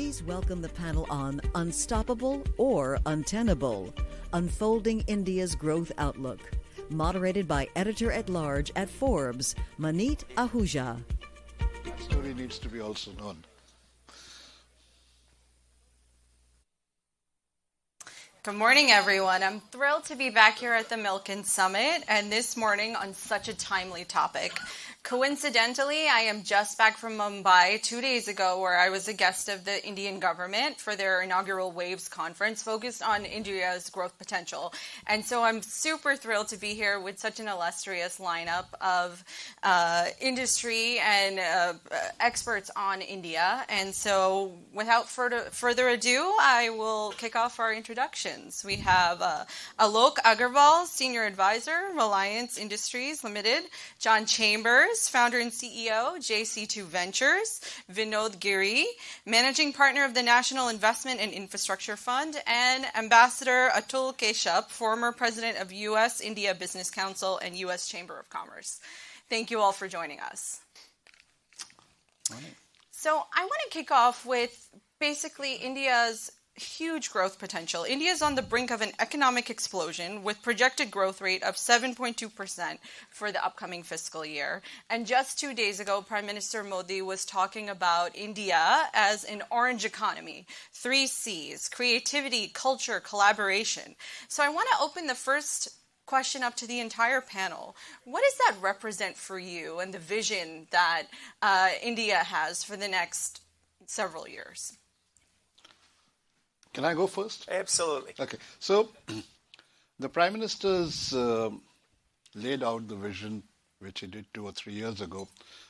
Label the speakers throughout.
Speaker 1: please welcome the panel on Unstoppable or Untenable, Unfolding India's Growth Outlook, moderated by Editor-at-Large at Forbes, Maneet Ahuja.
Speaker 2: That story needs to be also known.
Speaker 3: Good morning, everyone. I'm thrilled to be back here at the Milken Summit, and this morning on such a timely topic. Coincidentally, I am just back from Mumbai 2 days ago, where I was a guest of the Indian government for their inaugural Waves conference focused on India's growth potential. And so I'm super thrilled to be here with such an illustrious lineup of industry and experts on India. And so without further ado, I will kick off our introductions. We have Alok Agarwal, Senior Advisor, Reliance Industries Limited, John Chambers, founder and CEO, JC2 Ventures, Vinod Giri, Managing Partner of the National Investment and Infrastructure Fund, and Ambassador Atul Keshup, former President of USIndia Business Council and US Chamber of Commerce. Thank you all for joining us.
Speaker 2: Morning.
Speaker 3: So I want to kick off with basically India's huge growth potential. India is on the brink of an economic explosion with projected growth rate of 7.2% for the upcoming fiscal year. And just 2 days ago, Prime Minister Modi was talking about India as an orange economy, 3 C's, creativity, culture, collaboration. So I want to open the first question up to the entire panel. What does that represent for you and the vision that India has for the next several years?
Speaker 2: Can I go first?
Speaker 4: Absolutely.
Speaker 2: Okay. So the Prime Minister's laid out the vision, which he did 2 or 3 years ago,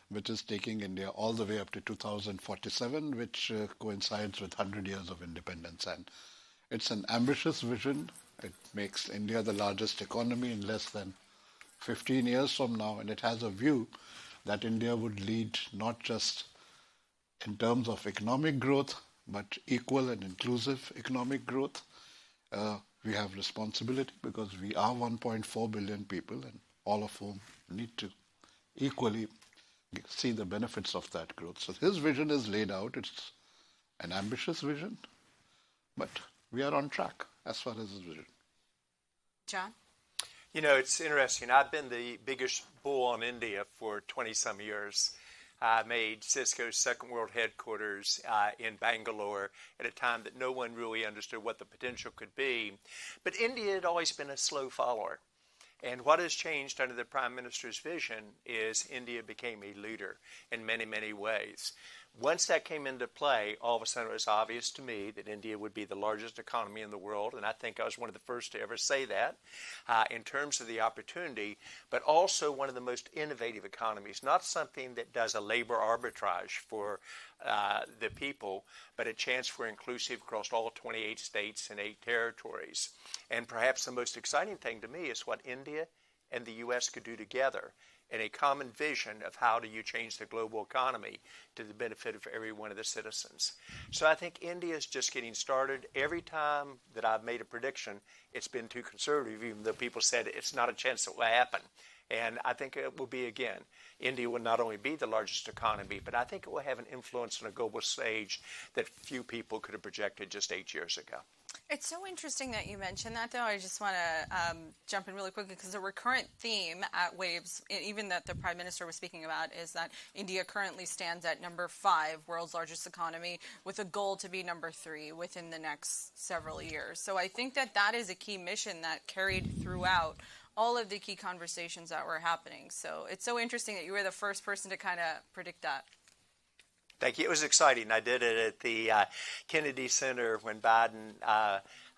Speaker 2: which is taking India all the way up to 2047, which coincides with 100 years of independence. And it's an ambitious vision. It makes India the largest economy in less than 15 years from now. And it has a view that India would lead not just in terms of economic growth, but equal and inclusive economic growth. We have responsibility because we are 1.4 billion people, and all of whom need to equally see the benefits of that growth. So his vision is laid out. It's an ambitious vision, but we are on track as far as his vision.
Speaker 3: John?
Speaker 4: You know, it's interesting. I've been the biggest bull on India for 20-some years. I made Cisco's second world headquarters in Bangalore at a time that no one really understood what the potential could be. But India had always been a slow follower. And what has changed under the Prime Minister's vision is India became a leader in many, many ways. Once that came into play, all of a sudden it was obvious to me that India would be the largest economy in the world, and I think I was one of the first to ever say that in terms of the opportunity, but also one of the most innovative economies, not something that does a labor arbitrage for the people, but a chance for inclusive across all 28 states and 8 territories. And perhaps the most exciting thing to me is what India and the U.S. could do together in a common vision of how do you change the global economy to the benefit of every one of the citizens. So I think India is just getting started. Every time that I've made a prediction, it's been too conservative, even though people said it's not a chance it will happen. And I think it will be again. India will not only be the largest economy, but I think it will have an influence on a global stage that few people could have projected just 8 years ago.
Speaker 3: It's so interesting that you mentioned that, though. I just want to jump in really quickly because the recurrent theme at Waves, even that the Prime Minister was speaking about, is that India currently stands at number 5, world's largest economy, with a goal to be number 3 within the next several years. So I think that that is a key mission that carried throughout all of the key conversations that were happening. So it's so interesting that you were the first person to kind of predict that.
Speaker 4: Thank you. It was exciting. I did it at the Kennedy Center when Biden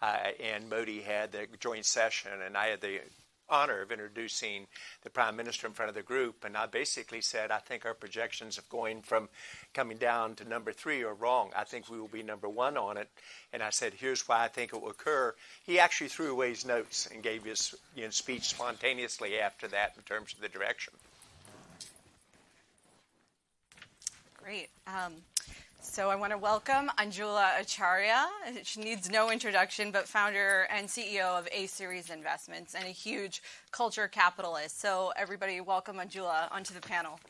Speaker 4: and Modi had the joint session, and I had the honor of introducing the Prime Minister in front of the group, and I basically said, I think our projections of going from coming down to number 3 are wrong. I think we will be number 1 on it, and I said, here's why I think it will occur. He actually threw away his notes and gave his speech spontaneously after that in terms of the direction.
Speaker 3: Great. So I want to welcome Anjula Acharia. She needs no introduction, but founder and CEO of A-Series Investments and a huge culture capitalist. So everybody welcome Anjula onto the panel.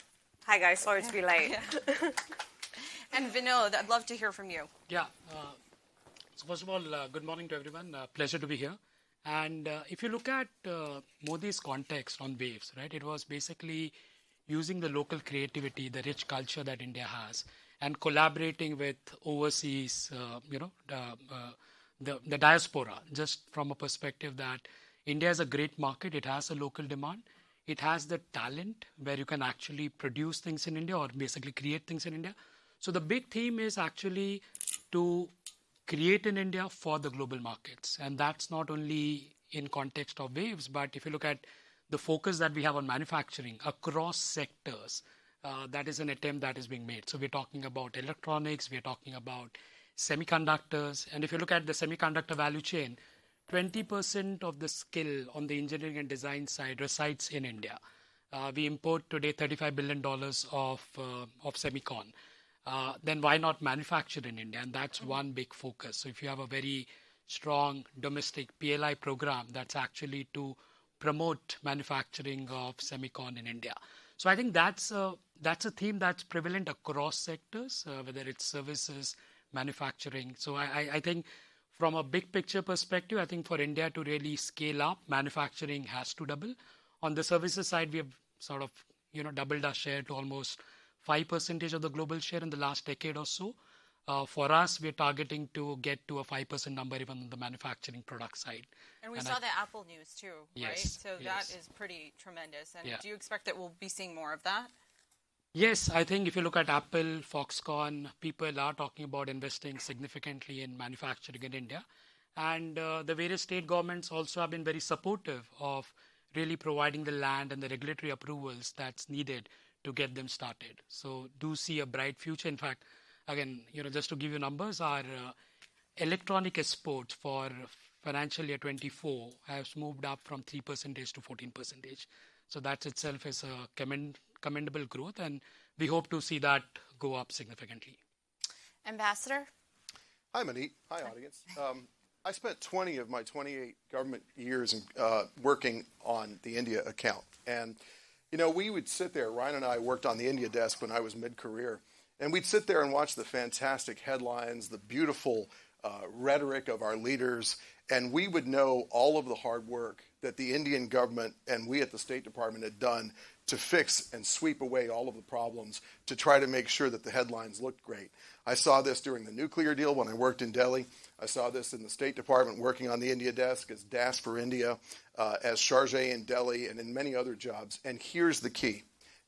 Speaker 5: Hi guys, sorry to be late.
Speaker 3: And Vinod, I'd love to hear from you.
Speaker 5: Yeah. So first of all, good morning to everyone. Pleasure to be here. And if you look at Modi's context on waves, right, it was basically using the local creativity, the rich culture that India has, and collaborating with overseas, the diaspora, just from a perspective that India is a great market. It has a local demand. It has the talent where you can actually produce things in India or basically create things in India. So the big theme is actually to create in India for the global markets. And that's not only in context of waves, but if you look at the focus that we have on manufacturing across sectors, that is an attempt that is being made. So we're talking about electronics, we're talking about semiconductors. And if you look at the semiconductor value chain, 20% of the skill on the engineering and design side resides in India. We import today $35 billion of semicon. Then why not manufacture in India? And that's one big focus. So if you have a very strong domestic PLI program, that's actually to promote manufacturing of semicon in India. So I think that's a theme that's prevalent across sectors, whether it's services, manufacturing. So I think from a big picture perspective, I think for India to really scale up, manufacturing has to double. On the services side, we have sort of doubled our share to almost 5% of the global share in the last decade or so. For us, we're targeting to get to a 5% number even on the manufacturing product side.
Speaker 3: And we saw the Apple news too,
Speaker 5: yes,
Speaker 3: right? So
Speaker 5: yes.
Speaker 3: that is pretty tremendous. And
Speaker 5: Yeah.
Speaker 3: do you expect that we'll be seeing more of that?
Speaker 5: Yes, I think if you look at Apple, Foxconn, people are talking about investing significantly in manufacturing in India. And the various state governments also have been very supportive of really providing the land and the regulatory approvals that's needed to get them started. So do see a bright future. In fact, again, just to give you numbers, our electronic exports for financial year 24 has moved up from 3% to 14%. So that itself is a commendable growth, and we hope to see that go up significantly.
Speaker 3: Ambassador?
Speaker 6: Hi, Maneet. Hi, audience. I spent 20 of my 28 government years working on the India account. And, we would sit there. Ryan and I worked on the India desk when I was mid-career. And we'd sit there and watch the fantastic headlines, the beautiful rhetoric of our leaders. And we would know all of the hard work that the Indian government and we at the State Department had done to fix and sweep away all of the problems to try to make sure that the headlines looked great. I saw this during the nuclear deal when I worked in Delhi. I saw this in the State Department working on the India desk as DAS for India, as Chargé in Delhi, and in many other jobs. And here's the key.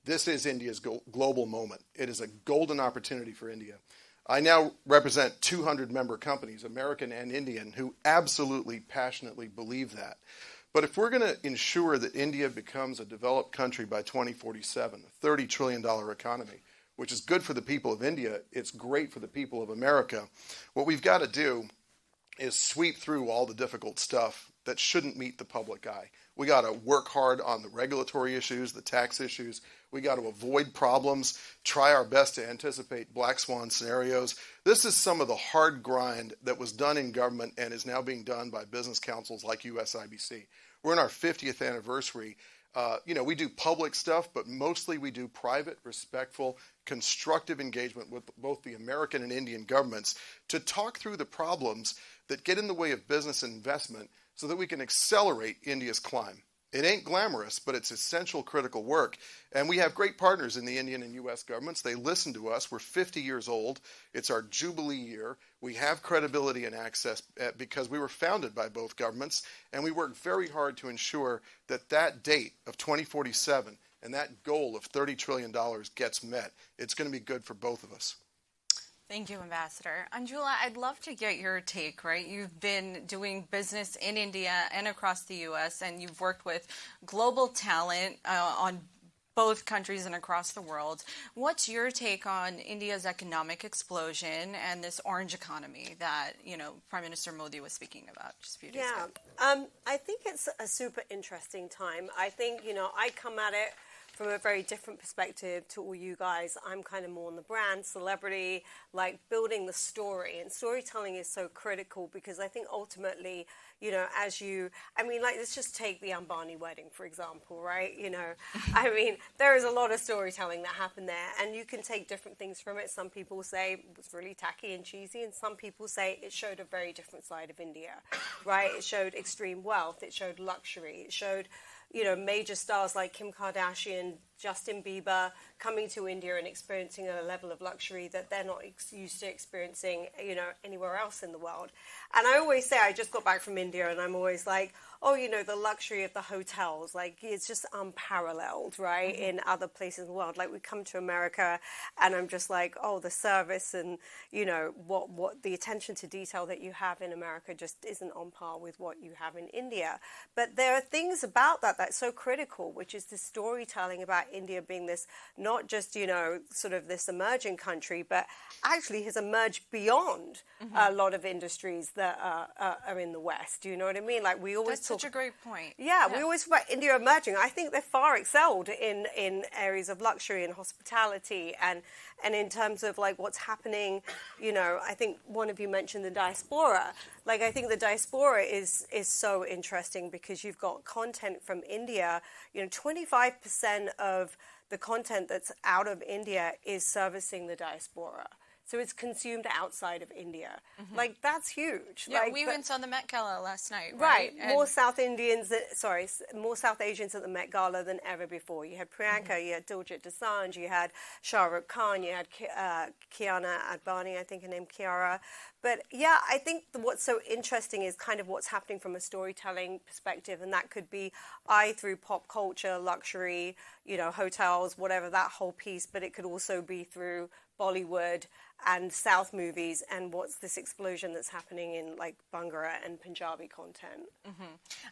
Speaker 6: This is India's global moment. It is a golden opportunity for India. I now represent 200 member companies, American and Indian, who absolutely passionately believe that. But if we're going to ensure that India becomes a developed country by 2047, a $30 trillion economy, which is good for the people of India, it's great for the people of America, what we've got to do is sweep through all the difficult stuff that shouldn't meet the public eye. We got to work hard on the regulatory issues, the tax issues. We got to avoid problems, try our best to anticipate black swan scenarios. This is some of the hard grind that was done in government and is now being done by business councils like USIBC. We're in our 50th anniversary. We do public stuff, but mostly we do private, respectful, constructive engagement with both the American and Indian governments to talk through the problems that get in the way of business and investment so that we can accelerate India's climb. It ain't glamorous, but it's essential, critical work. And we have great partners in the Indian and U.S. governments. They listen to us. We're 50 years old. It's our Jubilee year. We have credibility and access because we were founded by both governments. And we work very hard to ensure that that date of 2047 and that goal of $30 trillion gets met. It's going to be good for both of us.
Speaker 3: Thank you, Ambassador. Anjula, I'd love to get your take, right? You've been doing business in India and across the U.S., and you've worked with global talent on both countries and across the world. What's your take on India's economic explosion and this orange economy that, Prime Minister Modi was speaking about just a few days ago?
Speaker 7: I think it's a super interesting time. I think, I come at it from a very different perspective to all you guys. I'm kind of more on the brand, celebrity, like building the story. And storytelling is so critical because I think ultimately, you know, let's just take the Ambani wedding, for example, right? You know, I mean, there is a lot of storytelling that happened there, and you can take different things from it. Some people say it was really tacky and cheesy, and some people say it showed a very different side of India, right? It showed extreme wealth, it showed luxury, it showed, you know, major stars like Kim Kardashian, Justin Bieber coming to India and experiencing a level of luxury that they're not used to experiencing, you know, anywhere else in the world. And I always say, I just got back from India and I'm always like, oh, you know, the luxury of the hotels, like it's just unparalleled, right, in other places in the world. Like we come to America and I'm just like, oh, the service and, you know, what the attention to detail that you have in America just isn't on par with what you have in India. But there are things about that that's so critical, which is the storytelling about India being this, not just, you know, sort of this emerging country, but actually has emerged beyond a lot of industries that are in the West. Do you know what I mean? Like we always
Speaker 3: That's such a great point.
Speaker 7: Yeah, we always talk about India emerging. I think they're far excelled in areas of luxury and hospitality and in terms of like what's happening, you know, I think one of you mentioned the diaspora. Like I think the diaspora is so interesting because you've got content from India, you know, 25% of the content that's out of India is servicing the diaspora. So it's consumed outside of India. Like, that's huge.
Speaker 3: Yeah,
Speaker 7: like,
Speaker 3: we went on the Met Gala last night,
Speaker 7: right?
Speaker 3: And
Speaker 7: More South Asians at the Met Gala than ever before. You had Priyanka, you had Diljit Dosanjh, you had Shah Rukh Khan, you had Kiana Advani, I think her name Kiara. But yeah, I think what's so interesting is kind of what's happening from a storytelling perspective, and that could be through pop culture, luxury, you know, hotels, whatever, that whole piece, but it could also be through Bollywood and South movies and what's this explosion that's happening in like Bhangra and Punjabi content.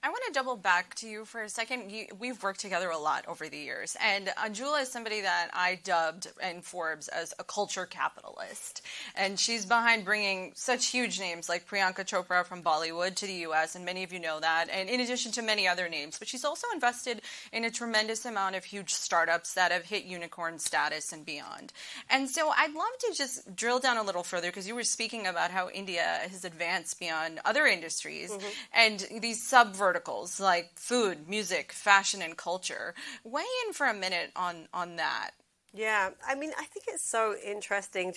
Speaker 3: I want to double back to you for a second. We've worked together a lot over the years, and Anjula is somebody that I dubbed in Forbes as a culture capitalist, and she's behind bringing such huge names like Priyanka Chopra from Bollywood to the U.S., and many of you know that, and in addition to many other names, but she's also invested in a tremendous amount of huge startups that have hit unicorn status and beyond. And so I'd love to just drill down a little further, because you were speaking about how India has advanced beyond other industries and these sub-verticals like food, music, fashion, and culture. Weigh in for a minute on that.
Speaker 7: Yeah, I mean, I think it's so interesting.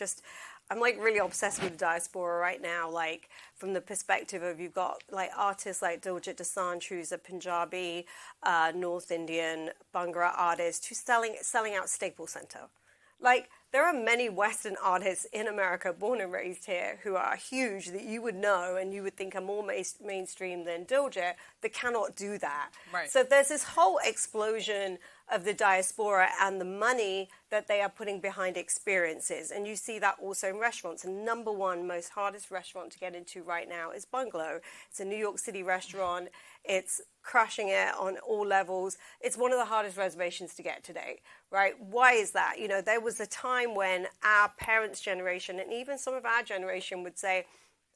Speaker 7: I'm like really obsessed with the diaspora right now, like from the perspective of you've got like artists like Diljit Dosanjh, who's a Punjabi, North Indian, Bhangra artist, who's selling out Staples Center. Like, there are many Western artists in America, born and raised here, who are huge that you would know and you would think are more mainstream than Diljit, that cannot do that.
Speaker 3: Right.
Speaker 7: So there's this whole explosion of the diaspora and the money that they are putting behind experiences. And you see that also in restaurants. And number one most hardest restaurant to get into right now is Bungalow. It's a New York City restaurant. It's crushing it on all levels. It's one of the hardest reservations to get today, right? Why is that? You know, there was a time when our parents' generation and even some of our generation would say,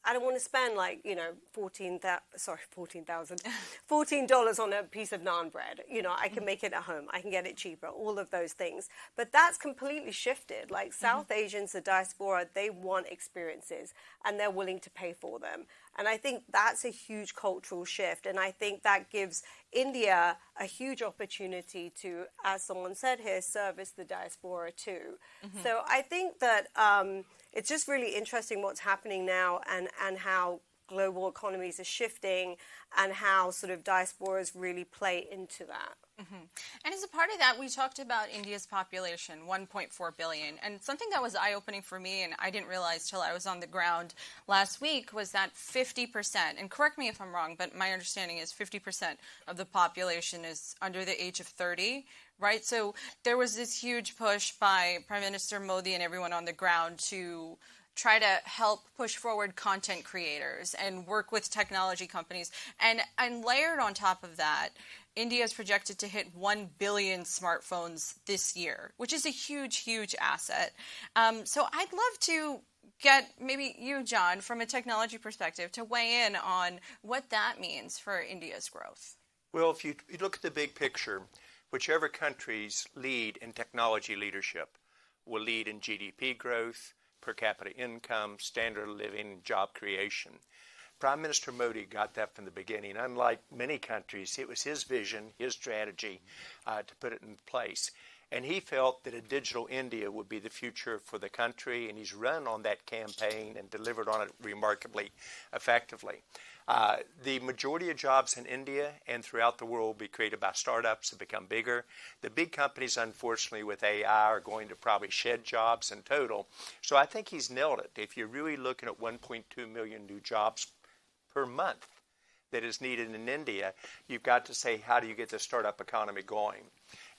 Speaker 7: I don't want to spend like, you know, $14 on a piece of naan bread. You know, I can make it at home. I can get it cheaper, all of those things. But that's completely shifted. Like South Asians, the diaspora, they want experiences and they're willing to pay for them. And I think that's a huge cultural shift. And I think that gives India a huge opportunity to, as someone said here, service the diaspora too. So I think that it's just really interesting what's happening now and how global economies are shifting and how sort of diasporas really play into that.
Speaker 3: And as a part of that, we talked about India's population, 1.4 billion. And something that was eye-opening for me, and I didn't realize till I was on the ground last week, was that 50%, and correct me if I'm wrong, but my understanding is 50% of the population is under the age of 30, right? So there was this huge push by Prime Minister Modi and everyone on the ground to try to help push forward content creators and work with technology companies. And layered on top of that, India is projected to hit 1 billion smartphones this year, which is a huge, huge asset. So I'd love to get maybe you, John, from a technology perspective, to weigh in on what that means for India's growth.
Speaker 4: Well, if you look at the big picture, whichever countries lead in technology leadership will lead in GDP growth, per capita income, standard of living, job creation. Prime Minister Modi got that from the beginning. Unlike many countries, it was his vision, his strategy to put it in place. And he felt that a digital India would be the future for the country, and he's run on that campaign and delivered on it remarkably effectively. The majority of jobs in India and throughout the world will be created by startups that become bigger. The big companies, unfortunately, with AI are going to probably shed jobs in total. So I think he's nailed it. If you're really looking at 1.2 million new jobs per month that is needed in India, you've got to say, how do you get the startup economy going?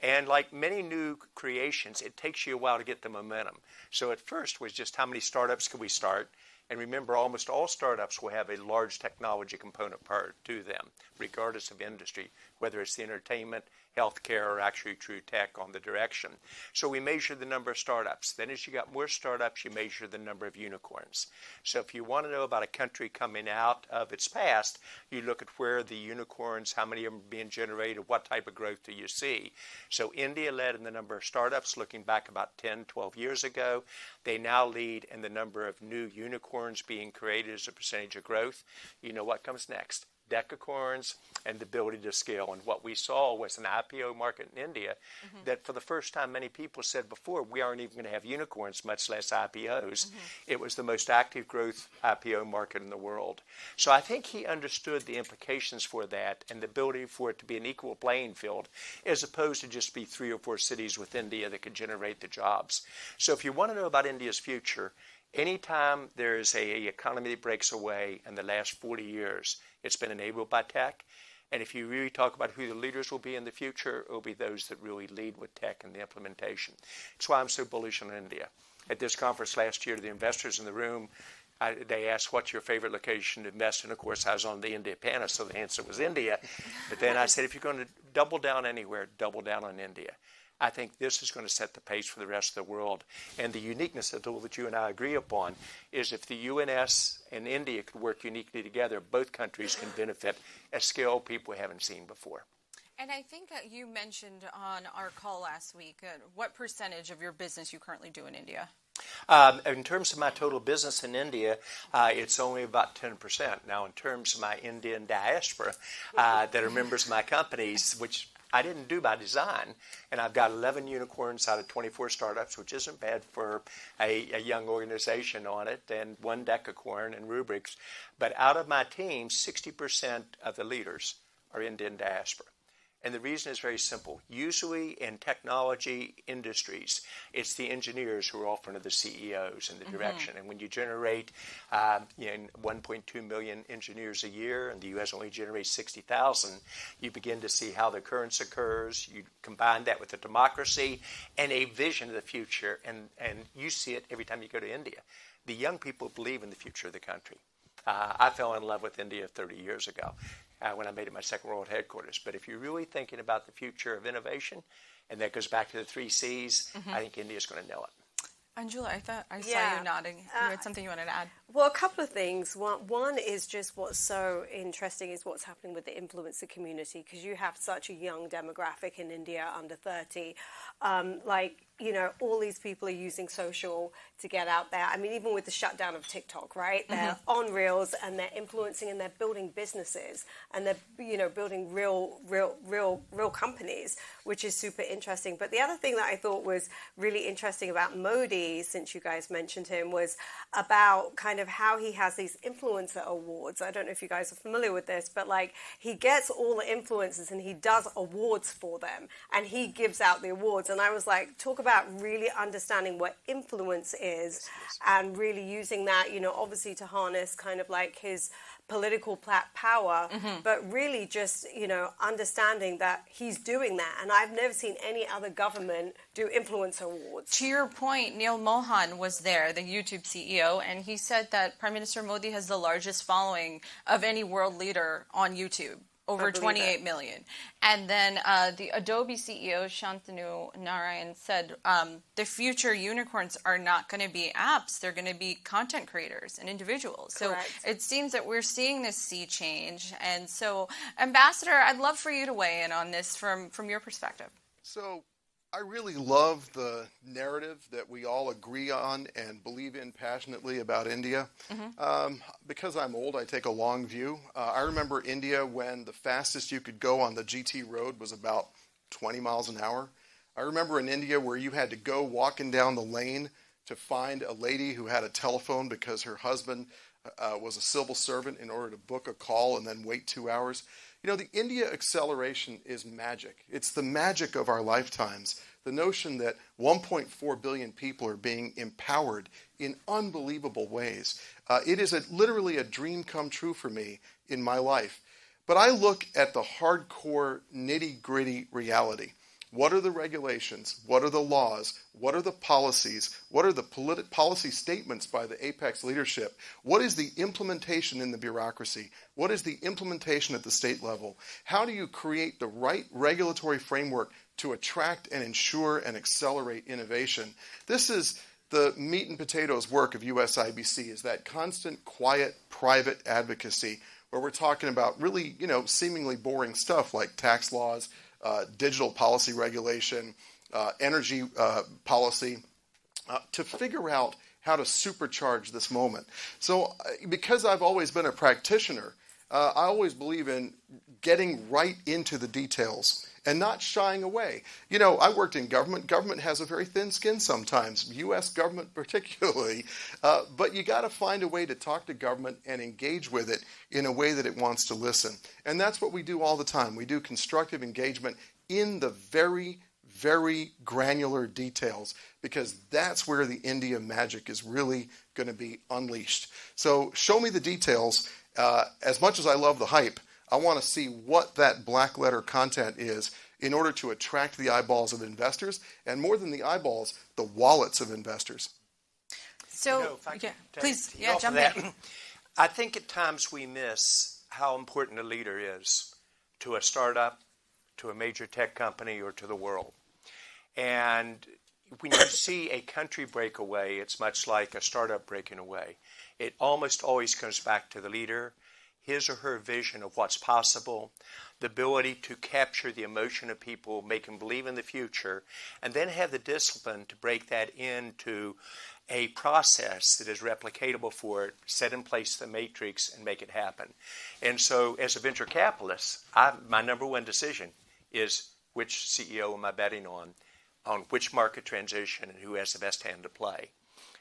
Speaker 4: And like many new creations, it takes you a while to get the momentum. So at first was just how many startups can we start? And remember, almost all startups will have a large technology component part to them, regardless of industry, whether it's the entertainment, healthcare, or actually true tech on the direction. So we measure the number of startups. Then as you got more startups, you measure the number of unicorns. So if you want to know about a country coming out of its past, you look at where the unicorns, how many of them are being generated, what type of growth do you see. So India led in the number of startups looking back about 10, 12 years ago. They now lead in the number of new unicorns being created as a percentage of growth. You know what comes next? Decacorns and the ability to scale. And what we saw was an IPO market in India that for the first time many people said before, we aren't even going to have unicorns, much less IPOs. It was the most active growth IPO market in the world. So I think he understood the implications for that and the ability for it to be an equal playing field as opposed to just be 3 or 4 cities with India that could generate the jobs. So if you want to know about India's future, anytime there's an economy that breaks away in the last 40 years, it's been enabled by tech. And if you really talk about who the leaders will be in the future, it will be those that really lead with tech and the implementation. That's why I'm so bullish on India. At this conference last year, the investors in the room, they asked, what's your favorite location to invest in? Of course, I was on the India panel, so the answer was India. But then I said, if you're going to double down anywhere, double down on India. I think this is going to set the pace for the rest of the world. And the uniqueness of the tool that you and I agree upon is if the UNS and India could work uniquely together, both countries can benefit at scale people haven't seen before.
Speaker 3: And I think you mentioned on our call last week, what percentage of your business you currently do in India?
Speaker 4: In terms of my total business in India, it's only about 10%. Now, in terms of my Indian diaspora that are members of my companies, which I didn't do by design, and I've got 11 unicorns out of 24 startups, which isn't bad for a young organization on it, and 1 decacorn and rubrics. But out of my team, 60% of the leaders are Indian diaspora. And the reason is very simple. Usually in technology industries, it's the engineers who are often the CEOs in the direction. And when you generate 1.2 million engineers a year, and the U.S. only generates 60,000, you begin to see how the occurrence occurs. You combine that with a democracy and a vision of the future, and you see it every time you go to India. The young people believe in the future of the country. I fell in love with India 30 years ago. When I made it my second world headquarters. But if you're really thinking about the future of innovation, and that goes back to the 3 C's, I think India's going to nail it.
Speaker 3: Anjula, I saw you nodding. You had something you wanted to add?
Speaker 7: Well, a couple of things. One is just what's so interesting is what's happening with the influencer community, because you have such a young demographic in India, under 30. All these people are using social to get out there. I mean, even with the shutdown of TikTok, right? They're on Reels and they're influencing and they're building businesses and they're building real companies, which is super interesting. But the other thing that I thought was really interesting about Modi, since you guys mentioned him, was about kind of how he has these influencer awards. I don't know if you guys are familiar with this, but he gets all the influencers and he does awards for them and he gives out the awards. And I was like, talk about really understanding what influence is and really using that, obviously to harness kind of like his political power, but really just, understanding that he's doing that. And I've never seen any other government do influencer awards.
Speaker 3: To your point, Neil Mohan was there, the YouTube CEO, and he said that Prime Minister Modi has the largest following of any world leader on YouTube. Over 28 million. And then the Adobe CEO, Shantanu Narayan, said the future unicorns are not going to be apps. They're going to be content creators and individuals.
Speaker 7: Correct.
Speaker 3: So it seems that we're seeing this sea change. And so, Ambassador, I'd love for you to weigh in on this from your perspective.
Speaker 6: So I really love the narrative that we all agree on and believe in passionately about India. Because I'm old, I take a long view. I remember India when the fastest you could go on the GT road was about 20 miles an hour. I remember in India where you had to go walking down the lane to find a lady who had a telephone because her husband was a civil servant in order to book a call and then wait 2 hours. You know, the India acceleration is magic. It's the magic of our lifetimes. The notion that 1.4 billion people are being empowered in unbelievable ways. It is literally a dream come true for me in my life. But I look at the hardcore, nitty-gritty reality. What are the regulations? What are the laws? What are the policies? What are the policy statements by the apex leadership? What is the implementation in the bureaucracy? What is the implementation at the state level? How do you create the right regulatory framework to attract and ensure and accelerate innovation? This is the meat and potatoes work of USIBC, is that constant, quiet, private advocacy where we're talking about really, seemingly boring stuff like tax laws, digital policy regulation, energy policy, to figure out how to supercharge this moment. So because I've always been a practitioner, I always believe in getting right into the details and not shying away. I worked in government. Government has a very thin skin sometimes, U.S. government particularly, but you got to find a way to talk to government and engage with it in a way that it wants to listen. And that's what we do all the time. We do constructive engagement in the very, very granular details, because that's where the India magic is really going to be unleashed. So show me the details. As much as I love the hype, I want to see what that black letter content is in order to attract the eyeballs of investors, and more than the eyeballs, the wallets of investors.
Speaker 3: So, please, jump in.
Speaker 4: I think at times we miss how important a leader is to a startup, to a major tech company, or to the world. And when you see a country break away, it's much like a startup breaking away. It almost always comes back to the leader, his or her vision of what's possible, the ability to capture the emotion of people, make them believe in the future, and then have the discipline to break that into a process that is replicatable for it, set in place the matrix, and make it happen. And so as a venture capitalist, my number one decision is which CEO am I betting on which market transition, and who has the best hand to play.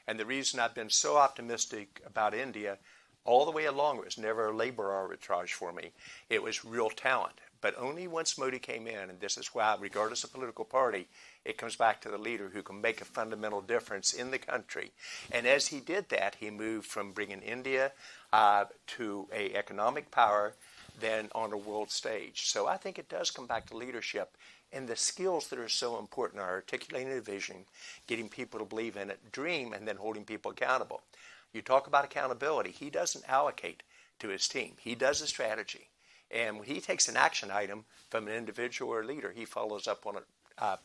Speaker 4: And the reason I've been so optimistic about India all the way along, it was never a labor arbitrage for me. It was real talent. But only once Modi came in, and this is why, regardless of political party, it comes back to the leader who can make a fundamental difference in the country. And as he did that, he moved from bringing India to an economic power, then on a world stage. So I think it does come back to leadership and the skills that are so important are articulating a vision, getting people to believe in it, dream, and then holding people accountable. You talk about accountability. He doesn't allocate to his team. He does a strategy. And when he takes an action item from an individual or leader, he follows up on it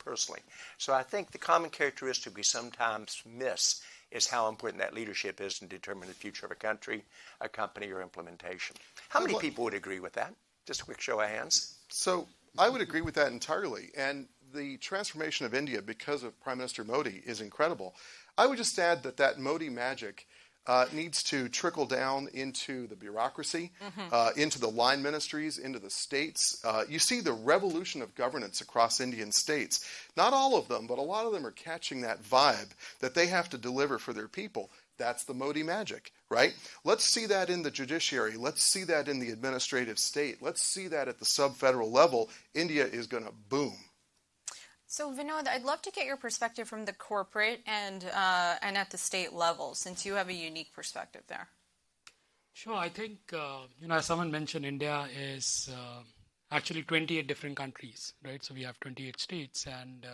Speaker 4: personally. So I think the common characteristic we sometimes miss is how important that leadership is in determining the future of a country, a company, or implementation. How many people would agree with that? Just a quick show of hands.
Speaker 6: So I would agree with that entirely. And the transformation of India because of Prime Minister Modi is incredible. I would just add that Modi magic needs to trickle down into the bureaucracy, into the line ministries, into the states. You see the revolution of governance across Indian states. Not all of them, but a lot of them are catching that vibe that they have to deliver for their people. That's the Modi magic, right? Let's see that in the judiciary. Let's see that in the administrative state. Let's see that at the sub-federal level. India is going to boom.
Speaker 3: So, Vinod, I'd love to get your perspective from the corporate and at the state level, since you have a unique perspective there.
Speaker 5: Sure. I think, as someone mentioned, India is actually 28 different countries, right? So we have 28 states, and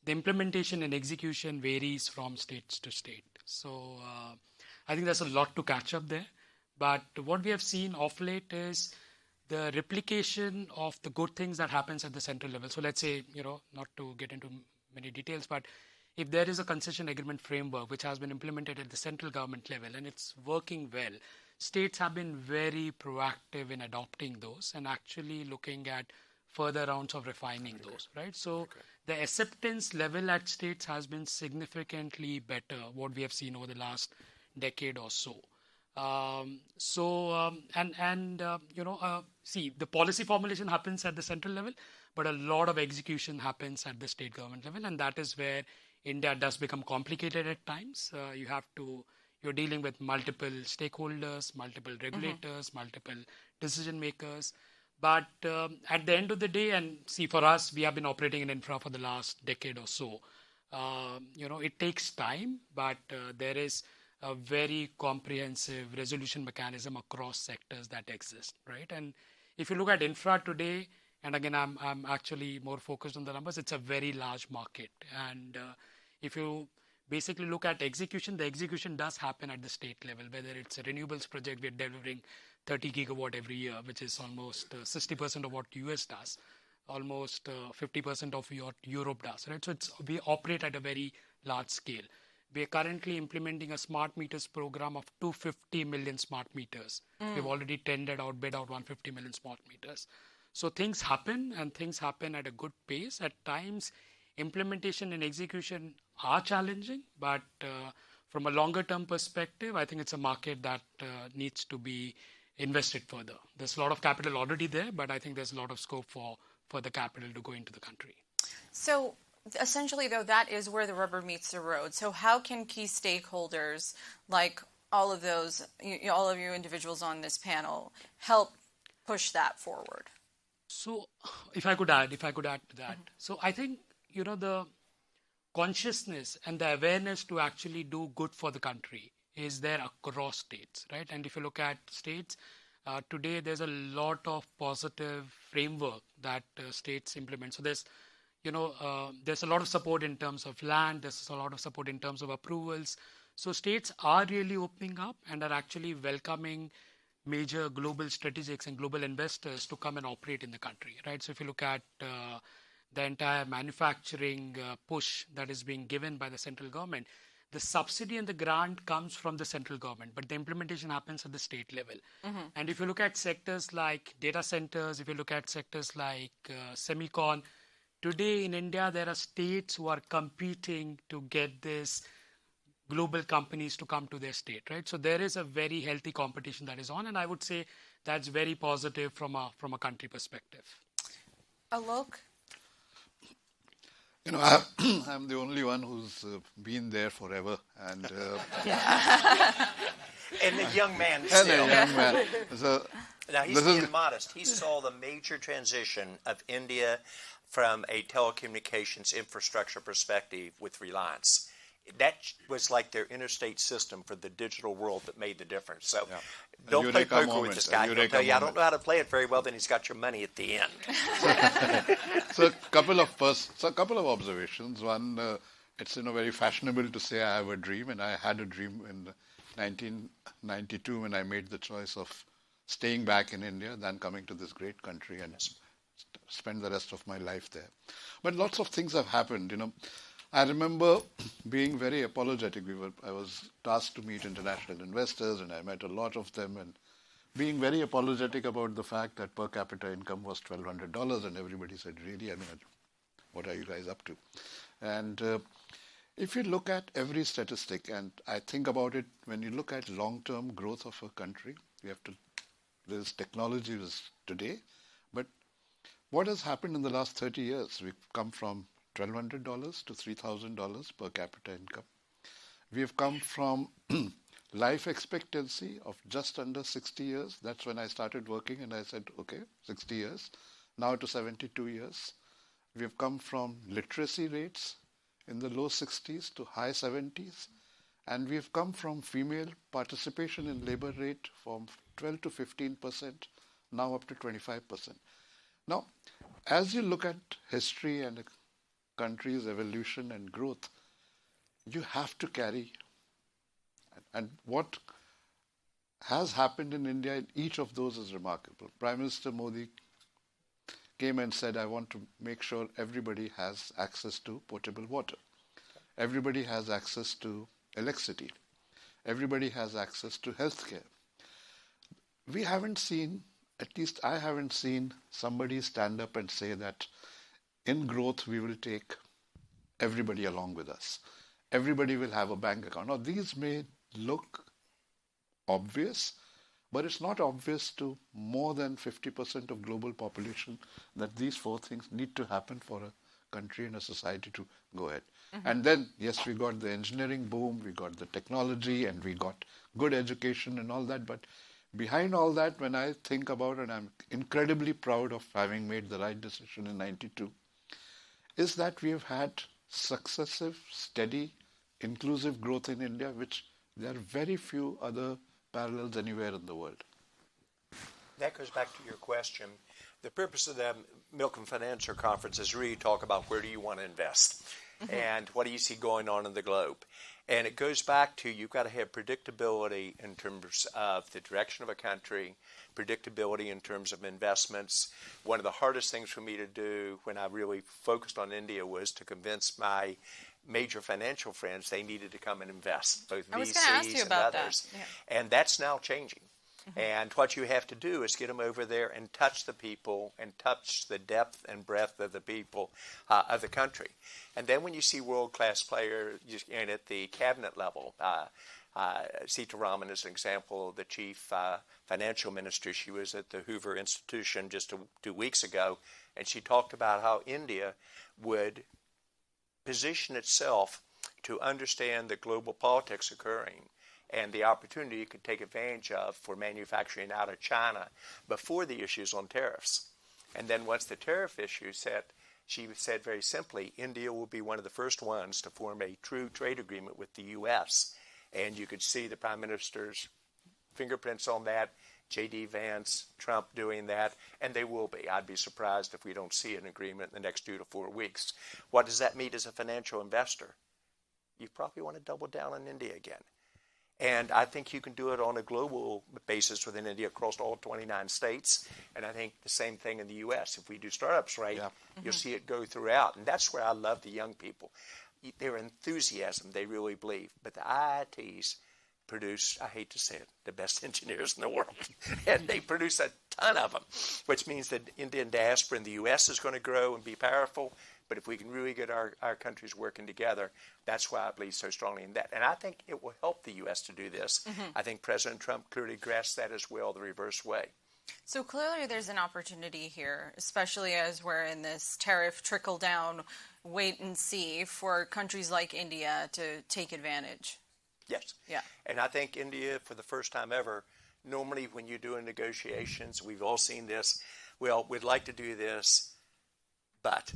Speaker 5: the implementation and execution varies from states to state. So I think there's a lot to catch up there. But what we have seen of late is the replication of the good things that happens at the central level. So let's say, not to get into many details, but if there is a concession agreement framework which has been implemented at the central government level and it's working well, states have been very proactive in adopting those and actually looking at further rounds of refining those, right? So the acceptance level at states has been significantly better, what we have seen over the last decade or so. See, the policy formulation happens at the central level, but a lot of execution happens at the state government level, and that is where India does become complicated at times. You're dealing with multiple stakeholders, multiple regulators, multiple decision makers. But at the end of the day, and see, for us, we have been operating in infra for the last decade or so. It takes time, but there is a very comprehensive resolution mechanism across sectors that exist, right? And if you look at infra today, and again, I'm actually more focused on the numbers, it's a very large market. And if you basically look at execution, the execution does happen at the state level, whether it's a renewables project, we're delivering 30 gigawatt every year, which is almost 60% of what US does, almost 50% of what Europe does, right? So we operate at a very large scale. We are currently implementing a smart meters program of 250 million smart meters. We've already bid out 150 million smart meters. So things happen, and things happen at a good pace. At times, implementation and execution are challenging, but from a longer term perspective, I think it's a market that needs to be invested further. There's a lot of capital already there, but I think there's a lot of scope for further capital to go into the country.
Speaker 3: So essentially, though, that is where the rubber meets the road. So how can key stakeholders, like all of you individuals on this panel, help push that forward?
Speaker 5: So if I could add to that. So I think, the consciousness and the awareness to actually do good for the country is there across states, right? And if you look at states, today there's a lot of positive framework that states implement. So there's a lot of support in terms of land, there's a lot of support in terms of approvals. So states are really opening up and are actually welcoming major global strategics and global investors to come and operate in the country, right? So if you look at the entire manufacturing push that is being given by the central government, the subsidy and the grant comes from the central government, but the implementation happens at the state level. And if you look at sectors like data centers, if you look at sectors like semicon, today in India, there are states who are competing to get this global companies to come to their state, right? So there is a very healthy competition that is on, and I would say that's very positive from a country perspective.
Speaker 3: Alok?
Speaker 2: I'm the only one who's been there forever, and
Speaker 4: and a young man still.
Speaker 2: And a young man. So,
Speaker 4: now he's being modest. He saw the major transition of India from a telecommunications infrastructure perspective with Reliance. That was like their interstate system for the digital world that made the difference. So don't play poker with this guy. He'll tell you, I don't know how to play it very well, then he's got your money at the end.
Speaker 2: So a couple of observations. One, it's very fashionable to say I have a dream, and I had a dream in 1992 when I made the choice of staying back in India than coming to this great country and spend the rest of my life there. But lots of things have happened, I remember being very apologetic. I was tasked to meet international investors, and I met a lot of them, and being very apologetic about the fact that per capita income was $1,200, and everybody said, really? What are you guys up to? And if you look at every statistic, and I think about it, when you look at long-term growth of a country, there's technology today, but what has happened in the last 30 years? We've come from $1,200 to $3,000 per capita income. We have come from life expectancy of just under 60 years. That's when I started working, and I said, okay, 60 years. Now to 72 years. We have come from literacy rates in the low 60s to high 70s. And we have come from female participation in labor rate from 12 to 15%, now up to 25%. Now, as you look at history and country's evolution and growth, you have to carry. And what has happened in India in each of those is remarkable. Prime Minister Modi came and said, I want to make sure everybody has access to potable water. Everybody has access to electricity. Everybody has access to healthcare. We haven't seen at least I haven't seen somebody stand up and say that in growth we will take everybody along with us. Everybody will have a bank account. Now, these may look obvious, but it's not obvious to more than 50% of global population that these four things need to happen for a country and a society to go ahead. And then, yes, we got the engineering boom, we got the technology, and we got good education and all that. But behind all that, when I think about it, and I'm incredibly proud of having made the right decision in '92, is that we have had successive, steady, inclusive growth in India, which there are very few other parallels anywhere in the world.
Speaker 4: That goes back to your question. The purpose of the Milken Financial Conference is really talk about where do you want to invest and what do you see going on in the globe. And it goes back to you've got to have predictability in terms of the direction of a country, predictability in terms of investments. One of the hardest things for me to do when I really focused on India was to convince my major financial friends they needed to come and invest, both
Speaker 3: I was going to ask
Speaker 4: VCs
Speaker 3: you
Speaker 4: and
Speaker 3: about
Speaker 4: others.
Speaker 3: that. Yeah.
Speaker 4: And that's now changing. And what you have to do is get them over there and touch the people and touch the depth and breadth of the people of the country. And then when you see world-class players and at the cabinet level, Sitaraman is an example, the chief financial minister. She was at the Hoover Institution just 2 weeks ago, and she talked about how India would position itself to understand the global politics occurring and the opportunity you could take advantage of for manufacturing out of China before the issues on tariffs. And then once the tariff issue set, she said very simply, India will be one of the first ones to form a true trade agreement with the U.S. And you could see the Prime Minister's fingerprints on that, J.D. Vance, Trump doing that, and they will be. I'd be surprised if we don't see an agreement in the next 2 to 4 weeks. What does that mean as a financial investor? You probably want to double down on India again. And I think you can do it on a global basis within India across all 29 states. And I think the same thing in the U.S. If we do startups right, you'll see it go throughout. And that's where I love the young people. Their enthusiasm, they really believe. But the IITs produce, I hate to say it, the best engineers in the world. And they produce a ton of them, which means that Indian diaspora in the U.S. is going to grow and be powerful. But if we can really get our countries working together, that's why I believe so strongly in that. And I think it will help the U.S. to do this. I think President Trump clearly grasped that as well, the reverse way.
Speaker 3: So clearly there's an opportunity here, especially as we're in this tariff trickle-down wait and see for countries like India to take advantage.
Speaker 4: Yes.
Speaker 3: Yeah.
Speaker 4: And I think India, for the first time ever, normally when you're doing negotiations, we've all seen this, well, we'd like to do this, but...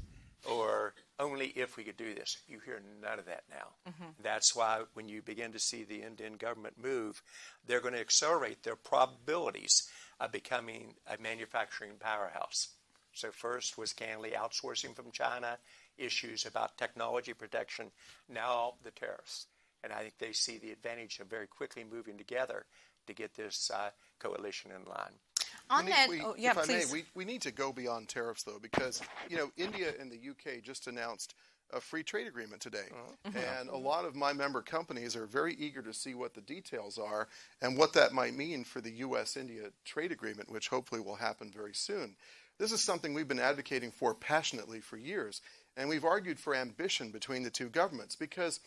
Speaker 4: or only if we could do this. You hear none of that now. That's why when you begin to see the Indian government move, they're going to accelerate their probabilities of becoming a manufacturing powerhouse. So first was candidly outsourcing from China, issues about technology protection, now the tariffs. And I think they see the advantage of very quickly moving together to get this coalition in line.
Speaker 3: On that,
Speaker 6: if I
Speaker 3: please.
Speaker 6: may, we need to go beyond tariffs, though, because, India and the UK just announced a free trade agreement today. And a lot of my member companies are very eager to see what the details are and what that might mean for the U.S.-India trade agreement, which hopefully will happen very soon. This is something we've been advocating for passionately for years, and we've argued for ambition between the two governments because,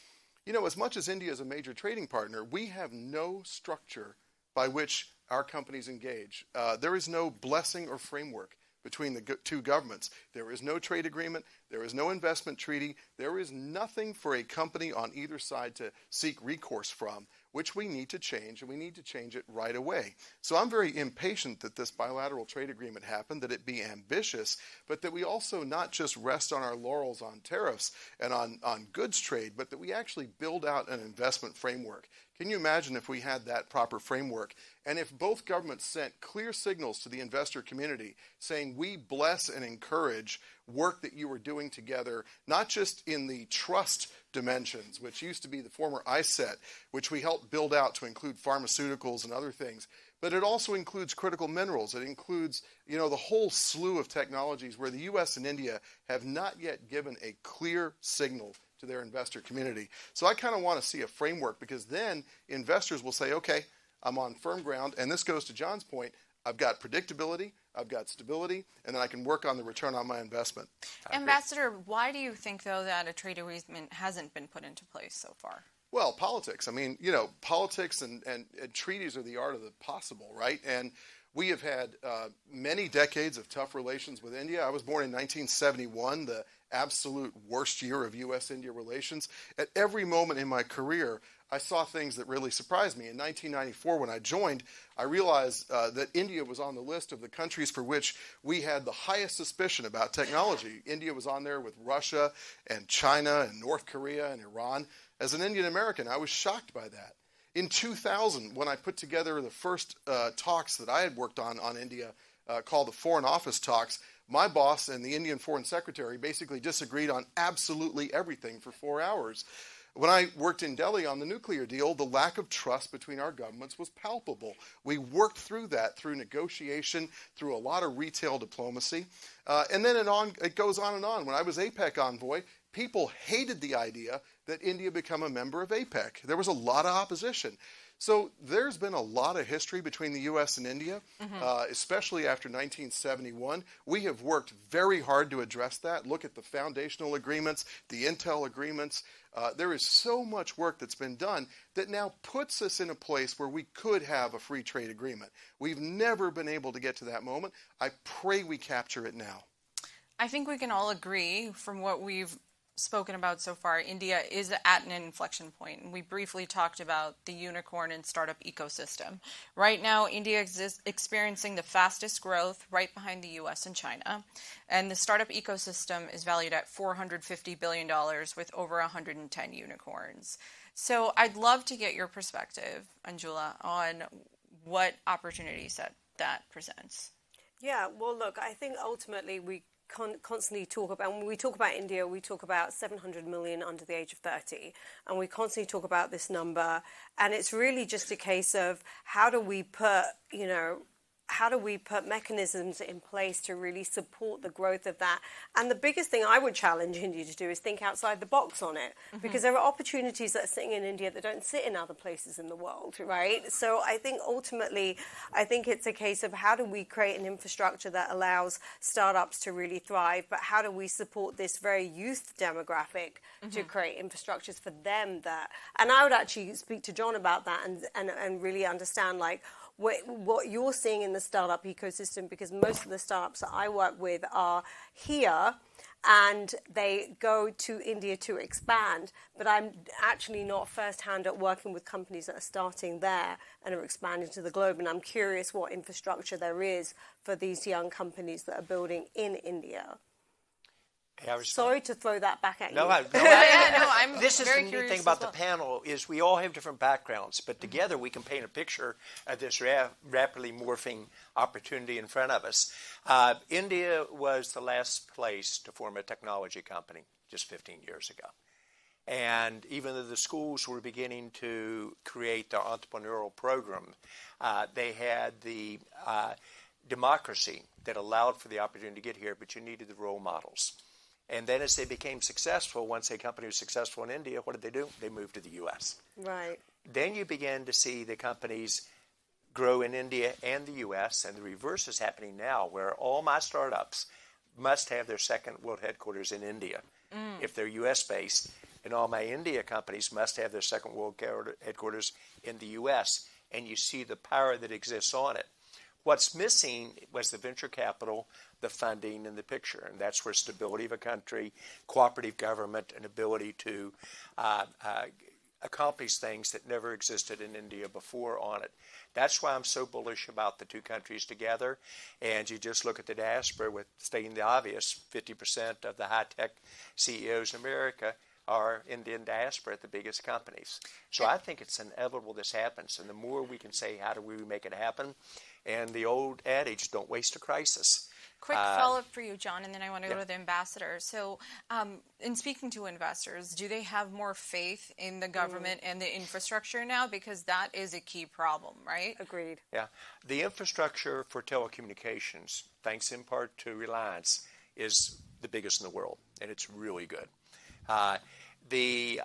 Speaker 6: as much as India is a major trading partner, we have no structure by which our companies engage. There is no blessing or framework between the two governments. There is no trade agreement. There is no investment treaty. There is nothing for a company on either side to seek recourse from, which we need to change, and we need to change it right away. So I'm very impatient that this bilateral trade agreement happened, that it be ambitious, but that we also not just rest on our laurels on tariffs and on goods trade, but that we actually build out an investment framework. Can you imagine if we had that proper framework and if both governments sent clear signals to the investor community saying we bless and encourage work that you are doing together, not just in the trust dimensions, which used to be the former ICET, which we helped build out to include pharmaceuticals and other things, but it also includes critical minerals. It includes, the whole slew of technologies where the U.S. and India have not yet given a clear signal to their investor community. So I kind of want to see a framework because then investors will say, okay, I'm on firm ground. And this goes to John's point. I've got predictability, I've got stability, and then I can work on the return on my investment.
Speaker 3: Ambassador, why do you think, though, that a trade agreement hasn't been put into place so far?
Speaker 6: Well, politics. I mean, politics and treaties are the art of the possible, right? And we have had many decades of tough relations with India. I was born in 1971, the absolute worst year of U.S.-India relations. At every moment in my career, I saw things that really surprised me. In 1994, when I joined, I realized that India was on the list of the countries for which we had the highest suspicion about technology. India was on there with Russia and China and North Korea and Iran. As an Indian American, I was shocked by that. In 2000, when I put together the first talks that I had worked on India, called the Foreign Office Talks, my boss and the Indian Foreign Secretary basically disagreed on absolutely everything for 4 hours. When I worked in Delhi on the nuclear deal, the lack of trust between our governments was palpable. We worked through that through negotiation, through a lot of retail diplomacy. And then it goes on and on. When I was APEC envoy, people hated the idea that India become a member of APEC. There was a lot of opposition. So there's been a lot of history between the U.S. and India, especially after 1971. We have worked very hard to address that. Look at the foundational agreements, the Intel agreements. There is so much work that's been done that now puts us in a place where we could have a free trade agreement. We've never been able to get to that moment. I pray we capture it now.
Speaker 3: I think we can all agree from what we've spoken about so far, India is at an inflection point. And we briefly talked about the unicorn and startup ecosystem. Right now, India is experiencing the fastest growth right behind the US and China. And the startup ecosystem is valued at $450 billion with over 110 unicorns. So I'd love to get your perspective, Anjula, on what opportunities that presents.
Speaker 7: Yeah, well, look, I think ultimately we constantly talk about, when we talk about India, we talk about 700 million under the age of 30, and we constantly talk about this number, and it's really just a case of how do we put mechanisms in place to really support the growth of that? And the biggest thing I would challenge India to do is think outside the box on it, because there are opportunities that are sitting in India that don't sit in other places in the world, right? So I think ultimately, it's a case of how do we create an infrastructure that allows startups to really thrive, but how do we support this very youth demographic to create infrastructures for them that, and I would actually speak to John about that and really understand what you're seeing in the startup ecosystem, because most of the startups that I work with are here and they go to India to expand, but I'm actually not firsthand at working with companies that are starting there and are expanding to the globe, and I'm curious what infrastructure there is for these young companies that are building in India. Sorry to throw that back at you.
Speaker 3: I'm
Speaker 4: this is
Speaker 3: very
Speaker 4: the neat
Speaker 3: curious
Speaker 4: thing about
Speaker 3: as well.
Speaker 4: the panel is we all have different backgrounds, but together we can paint a picture of this rapidly morphing opportunity in front of us. India was the last place to form a technology company just 15 years ago. And even though the schools were beginning to create their entrepreneurial program, they had the democracy that allowed for the opportunity to get here, but you needed the role models. And then as they became successful, once a company was successful in India, what did they do? They moved to the U.S.
Speaker 7: Right.
Speaker 4: Then you began to see the companies grow in India and the U.S., and the reverse is happening now, where all my startups must have their second world headquarters in India if they're U.S.-based, and all my India companies must have their second world headquarters in the U.S., and you see the power that exists on it. What's missing was the venture capital, the funding, and the picture. And that's where stability of a country, cooperative government, and ability to accomplish things that never existed in India before on it. That's why I'm so bullish about the two countries together. And you just look at the diaspora with stating the obvious, 50% of the high-tech CEOs in America are Indian diaspora at the biggest companies. So I think it's inevitable this happens. And the more we can say, how do we make it happen? And the old adage, don't waste a crisis.
Speaker 3: Quick follow-up for you, John, and then I want to go to the ambassador. So in speaking to investors, do they have more faith in the government and the infrastructure now? Because that is a key problem, right?
Speaker 7: Agreed.
Speaker 4: Yeah. The infrastructure for telecommunications, thanks in part to Reliance, is the biggest in the world, and it's really good. The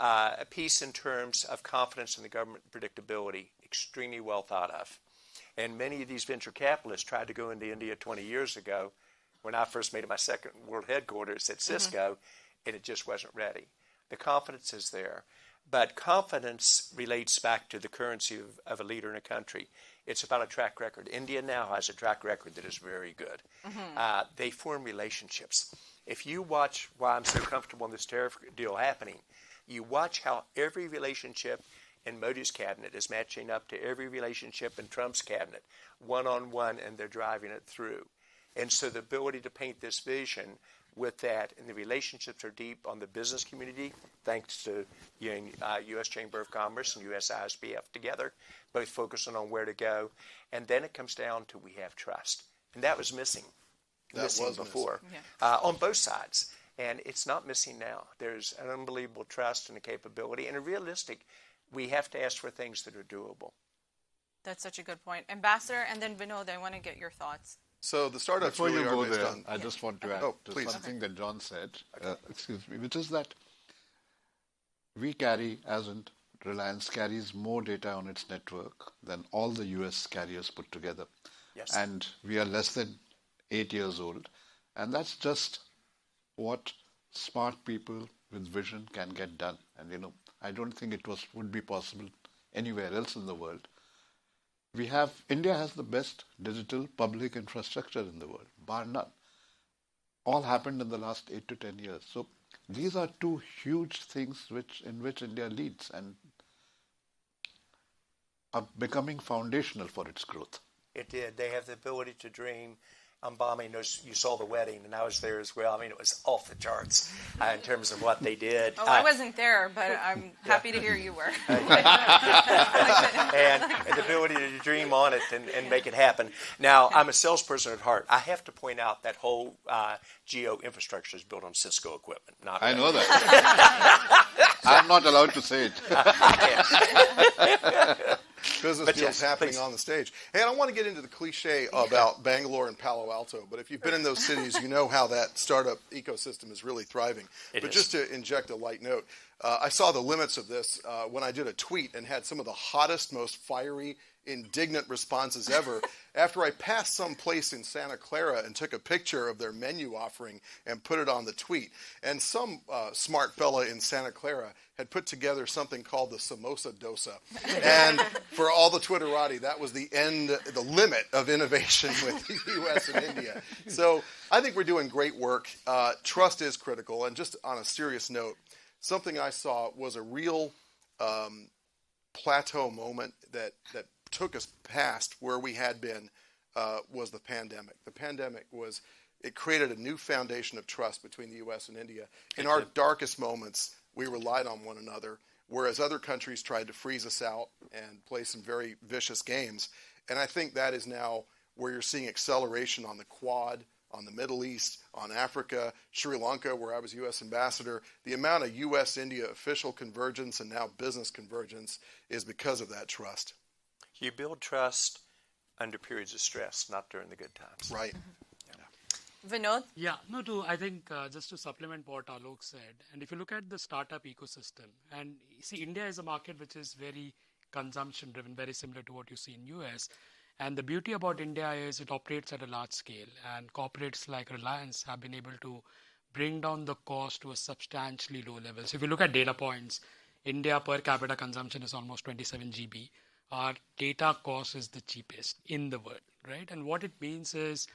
Speaker 4: piece in terms of confidence in the government predictability, extremely well thought of. And many of these venture capitalists tried to go into India 20 years ago when I first made it my second world headquarters at Cisco, and it just wasn't ready. The confidence is there. But confidence relates back to the currency of a leader in a country. It's about a track record. India now has a track record that is very good. They form relationships. If you watch why I'm so comfortable in this tariff deal happening, you watch how every relationship in Modi's cabinet is matching up to every relationship in Trump's cabinet, one-on-one, and they're driving it through. And so the ability to paint this vision with that, and the relationships are deep on the business community, thanks to U.S. Chamber of Commerce and U.S. ISBF together, both focusing on where to go. And then it comes down to we have trust. And that was missing. Before. On both sides. And it's not missing now. There's an unbelievable trust and a capability. And a realistic, we have to ask for things that are doable.
Speaker 3: That's such a good point. Ambassador, and then Vinod, I want to get your thoughts.
Speaker 6: So the startups
Speaker 2: Before
Speaker 6: really
Speaker 2: you
Speaker 6: are
Speaker 2: go
Speaker 6: based
Speaker 2: there,
Speaker 6: on...
Speaker 2: I just want to add to something that John said, which is that we carry, as in Reliance carries more data on its network than all the US carriers put together.
Speaker 4: Yes.
Speaker 2: And we are less than 8 years old. And that's just what smart people with vision can get done. And, I don't think it would be possible anywhere else in the world. India has the best digital public infrastructure in the world, bar none. All happened in the last 8 to 10 years. So these are two huge things in which India leads and are becoming foundational for its growth.
Speaker 4: It did. They have the ability to dream. Ambami, you saw the wedding, and I was there as well. I mean, it was off the charts in terms of what they did.
Speaker 3: Oh, I wasn't there, but I'm happy to hear you were.
Speaker 4: And the ability to dream on it and make it happen. Now, I'm a salesperson at heart. I have to point out that whole geo infrastructure is built on Cisco equipment.
Speaker 2: I know that. I'm not allowed to say it.
Speaker 6: Business deals happening on the stage. Hey, I don't want to get into the cliche about Bangalore and Palo Alto, but if you've been in those cities, you know how that startup ecosystem is really thriving. Just to inject a light note, I saw the limits of this when I did a tweet and had some of the hottest, most fiery, indignant responses ever after I passed some place in Santa Clara and took a picture of their menu offering and put it on the tweet. And some smart fella in Santa Clara had put together something called the samosa dosa. And for all the Twitterati, that was the limit of innovation with the U.S. and India. So I think we're doing great work. Trust is critical. And just on a serious note, something I saw was a real plateau moment that took us past where we had been was the pandemic. The pandemic it created a new foundation of trust between the U.S. and India. In our darkest moments, we relied on one another, whereas other countries tried to freeze us out and play some very vicious games. And I think that is now where you're seeing acceleration on the Quad, on the Middle East, on Africa, Sri Lanka, where I was U.S. ambassador. The amount of U.S.-India official convergence and now business convergence is because of that trust.
Speaker 4: You build trust under periods of stress, not during the good times.
Speaker 6: Right.
Speaker 3: Vinod?
Speaker 5: Yeah, I think just to supplement what Alok said, and if you look at the startup ecosystem, and see, India is a market which is very consumption-driven, very similar to what you see in US. And the beauty about India is it operates at a large scale, and corporates like Reliance have been able to bring down the cost to a substantially low level. So if you look at data points, India per capita consumption is almost 27 GB. Our data cost is the cheapest in the world, right? And what it means is,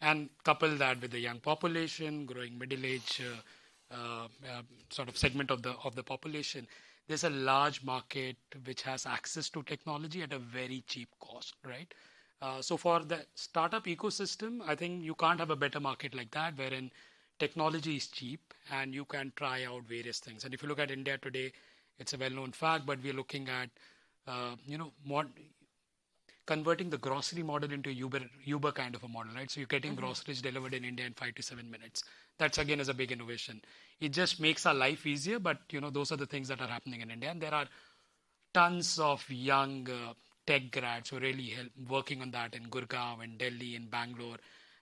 Speaker 5: and couple that with the young population, growing middle age sort of segment of the population, there's a large market which has access to technology at a very cheap cost, right? So for the startup ecosystem, I think you can't have a better market like that, wherein technology is cheap and you can try out various things. And if you look at India today, it's a well-known fact, but we're looking at converting the grocery model into Uber kind of a model, right? So you're getting groceries delivered in India in 5 to 7 minutes. That's again is a big innovation. It just makes our life easier, but those are the things that are happening in India. And there are tons of young tech grads who are really working on that in Gurgaon, in Delhi, in Bangalore.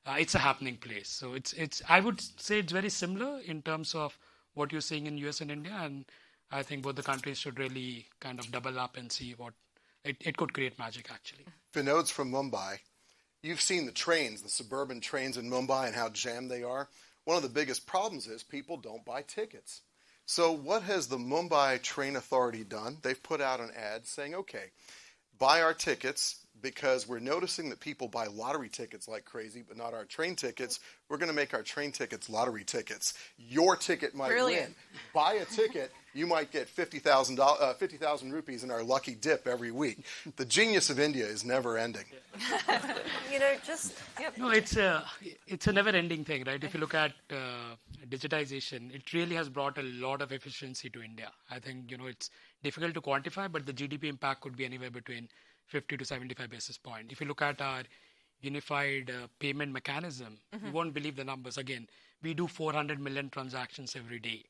Speaker 5: It's a happening place. So it's I would say it's very similar in terms of what you're seeing in US and India. And I think both the countries should really kind of double up and see what it could create magic, actually.
Speaker 6: Vinod's from Mumbai. You've seen the trains, the suburban trains in Mumbai and how jammed they are. One of the biggest problems is people don't buy tickets. So what has the Mumbai Train Authority done? They've put out an ad saying, okay, buy our tickets because we're noticing that people buy lottery tickets like crazy, but not our train tickets. We're going to make our train tickets lottery tickets. Your ticket might win. Buy a ticket, you might get 50,000 rupees in our lucky dip every week. The genius of India is never ending.
Speaker 5: No, it's a never-ending thing, right? If you look at digitization, it really has brought a lot of efficiency to India. I think, it's difficult to quantify, but the GDP impact could be anywhere between 50 to 75 basis points. If you look at our unified payment mechanism, you won't believe the numbers. Again, we do 400 million transactions every day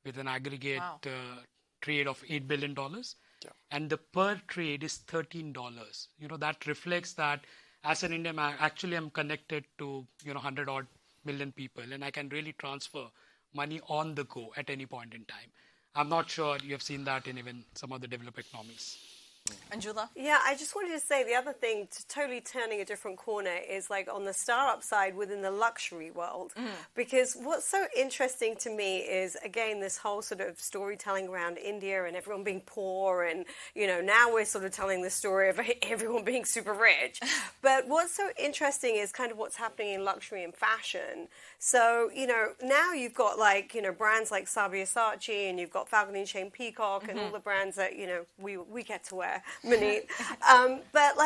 Speaker 5: with an aggregate trade of $8 billion. Yeah. And the per trade is $13. That reflects that as an Indian, actually I'm connected to, 100 odd million people, and I can really transfer money on the go at any point in time. I'm not sure you have seen that in even some of the developed economies.
Speaker 3: Anjula?
Speaker 7: Yeah, I just wanted to say the other thing, totally turning a different corner, is like on the startup side within the luxury world. Because what's so interesting to me is, again, this whole sort of storytelling around India and everyone being poor. And, now we're sort of telling the story of everyone being super rich. But what's so interesting is kind of what's happening in luxury and fashion. So, now you've got brands like Sabyasachi, and you've got Falcon & Chain Peacock and all the brands that, we get to wear. Maneet. But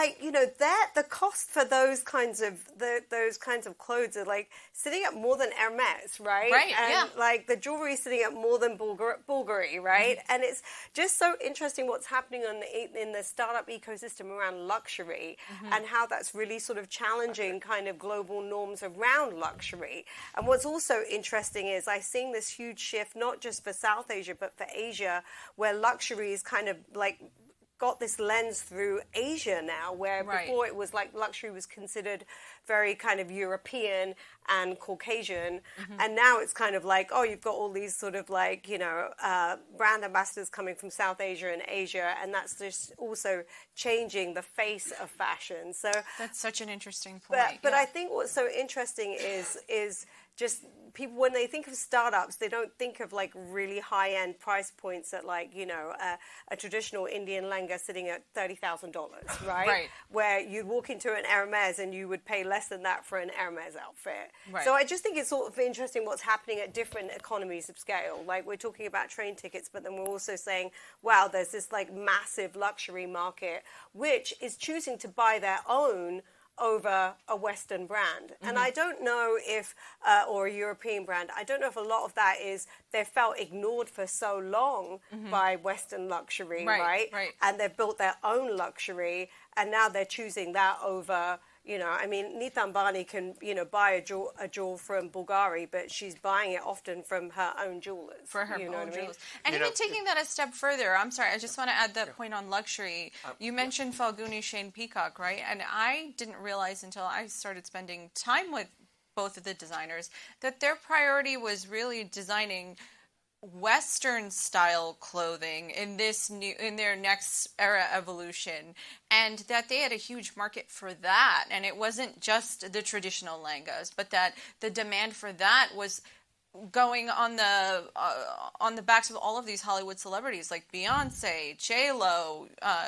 Speaker 7: the cost for those kinds of clothes are sitting at more than Hermes, right?
Speaker 3: Right.
Speaker 7: And the jewelry is sitting at more than Bulgari, right? And it's just so interesting what's happening in the startup ecosystem around luxury and how that's really sort of challenging kind of global norms around luxury. And what's also interesting is I'm seeing this huge shift, not just for South Asia, but for Asia, where luxury is kind of got this lens through Asia now, where before it was luxury was considered very kind of European and Caucasian, and now it's kind of you've got all these sort of brand ambassadors coming from South Asia and Asia, and that's just also changing the face of fashion. So
Speaker 3: that's such an interesting point.
Speaker 7: But I think what's so interesting is just people, when they think of startups, they don't think of really high-end price points at a traditional Indian lehenga sitting at $30,000, right? Right. Where you'd walk into an Hermes and you would pay less than that for an Hermes outfit. Right. So I just think it's sort of interesting what's happening at different economies of scale. We're talking about train tickets, but then we're also saying, wow, there's this massive luxury market which is choosing to buy their own over a Western brand. And I don't know if, or a European brand, I don't know if a lot of that is they felt ignored for so long by Western luxury, right? And they've built their own luxury, and now they're choosing that over, Neeta Ambani can, buy a jewel from Bulgari, but she's buying it often from her own jewelers.
Speaker 3: For her own jewelers. And even taking that a step further, I'm sorry, I just want to add that point on luxury. You mentioned Falguni Shane Peacock, right? And I didn't realize until I started spending time with both of the designers that their priority was really designing Western style clothing in their next era evolution, and that they had a huge market for that, and it wasn't just the traditional lehengas, but that the demand for that was going on the backs of all of these Hollywood celebrities like Beyonce, J-Lo,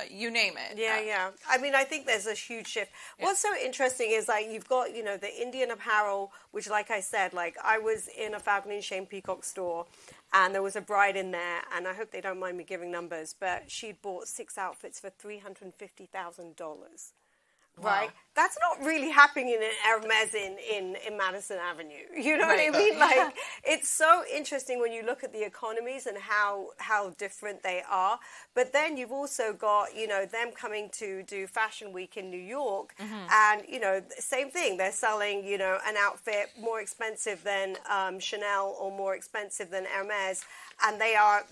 Speaker 3: you name it.
Speaker 7: Yeah. I think there's a huge shift. What's so interesting is you've got the Indian apparel, which like I said, I was in a Falcon & Chain Peacock store, and there was a bride in there, and I hope they don't mind me giving numbers, but she'd bought 6 outfits for $350,000. Right? Wow. That's not really happening in an Hermes in Madison Avenue. You know what I mean? It's so interesting when you look at the economies and how different they are. But then you've also got, them coming to do Fashion Week in New York. And, same thing. They're selling, an outfit more expensive than Chanel or more expensive than Hermes. And they are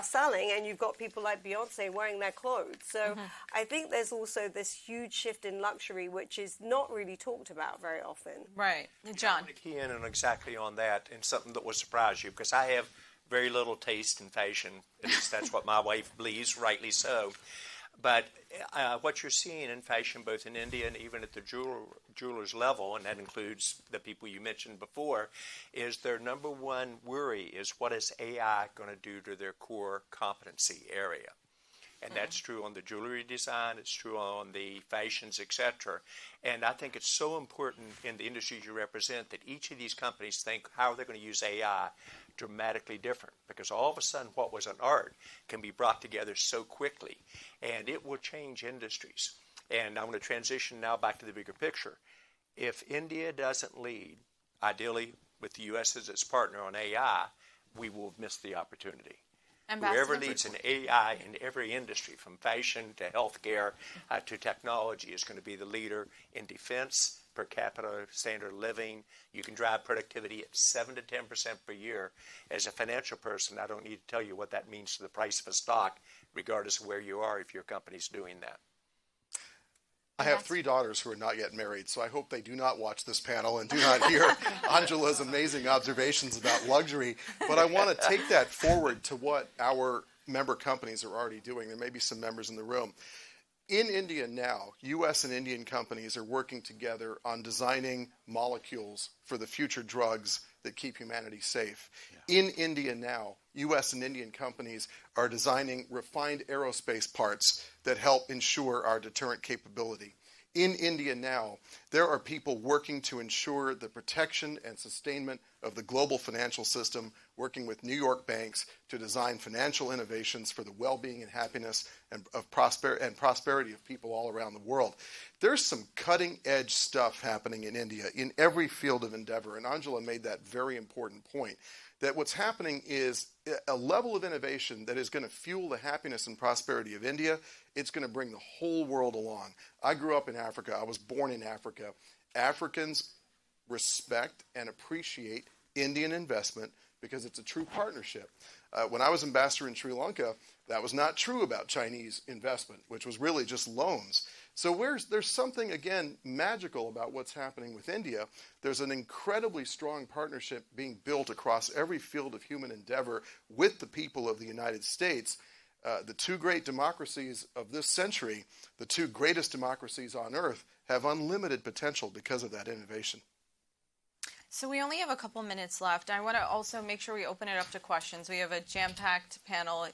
Speaker 7: selling, and you've got people like Beyonce wearing their clothes. So I think there's also this huge shift in luxury, which is not really talked about very often.
Speaker 3: Right. John?
Speaker 4: I'm going to key in exactly on that, and something that will surprise you, because I have very little taste in fashion. At least that's what my wife believes, rightly so. But what you're seeing in fashion, both in India and even at the jeweler's level, and that includes the people you mentioned before, is their number one worry is what is AI going to do to their core competency area. And that's true on the jewelry design, it's true on the fashions, etc. And I think it's so important in the industries you represent that each of these companies think how they're going to use AI dramatically different, because all of a sudden what was an art can be brought together so quickly, and it will change industries. And I'm going to transition now back to the bigger picture. If India doesn't lead, ideally with the U.S. as its partner on AI, we will miss the opportunity. Whoever leads in AI in every industry, from fashion to healthcare to technology, is going to be the leader in defense, per capita standard of living. You can drive productivity at 7 to 10% per year. As a financial person, I don't need to tell you what that means to the price of a stock, regardless of where you are, if your company's doing that.
Speaker 6: I have 3 daughters who are not yet married, so I hope they do not watch this panel and do not hear Anjula's amazing observations about luxury. But I want to take that forward to what our member companies are already doing. There may be some members in the room. In India now, U.S. and Indian companies are working together on designing molecules for the future drugs that keep humanity safe. Yeah. In India now, U.S. and Indian companies are designing refined aerospace parts that help ensure our deterrent capability. In India now, there are people working to ensure the protection and sustainment of the global financial system, working with New York banks to design financial innovations for the well-being and happiness and prosperity of people all around the world. There's some cutting-edge stuff happening in India in every field of endeavor, and Anjula made that very important point, that what's happening is a level of innovation that is going to fuel the happiness and prosperity of India. It's going to bring the whole world along. I grew up in Africa. I was born in Africa. Africans respect and appreciate Indian investment because it's a true partnership. When I was ambassador in Sri Lanka, that was not true about Chinese investment, which was really just loans. So there's something, again, magical about what's happening with India. There's an incredibly strong partnership being built across every field of human endeavor with the people of the United States. The 2 great democracies of this century, the 2 greatest democracies on earth, have unlimited potential because of that innovation.
Speaker 3: So we only have a couple minutes left. I want to also make sure we open it up to questions. We have a jam-packed panel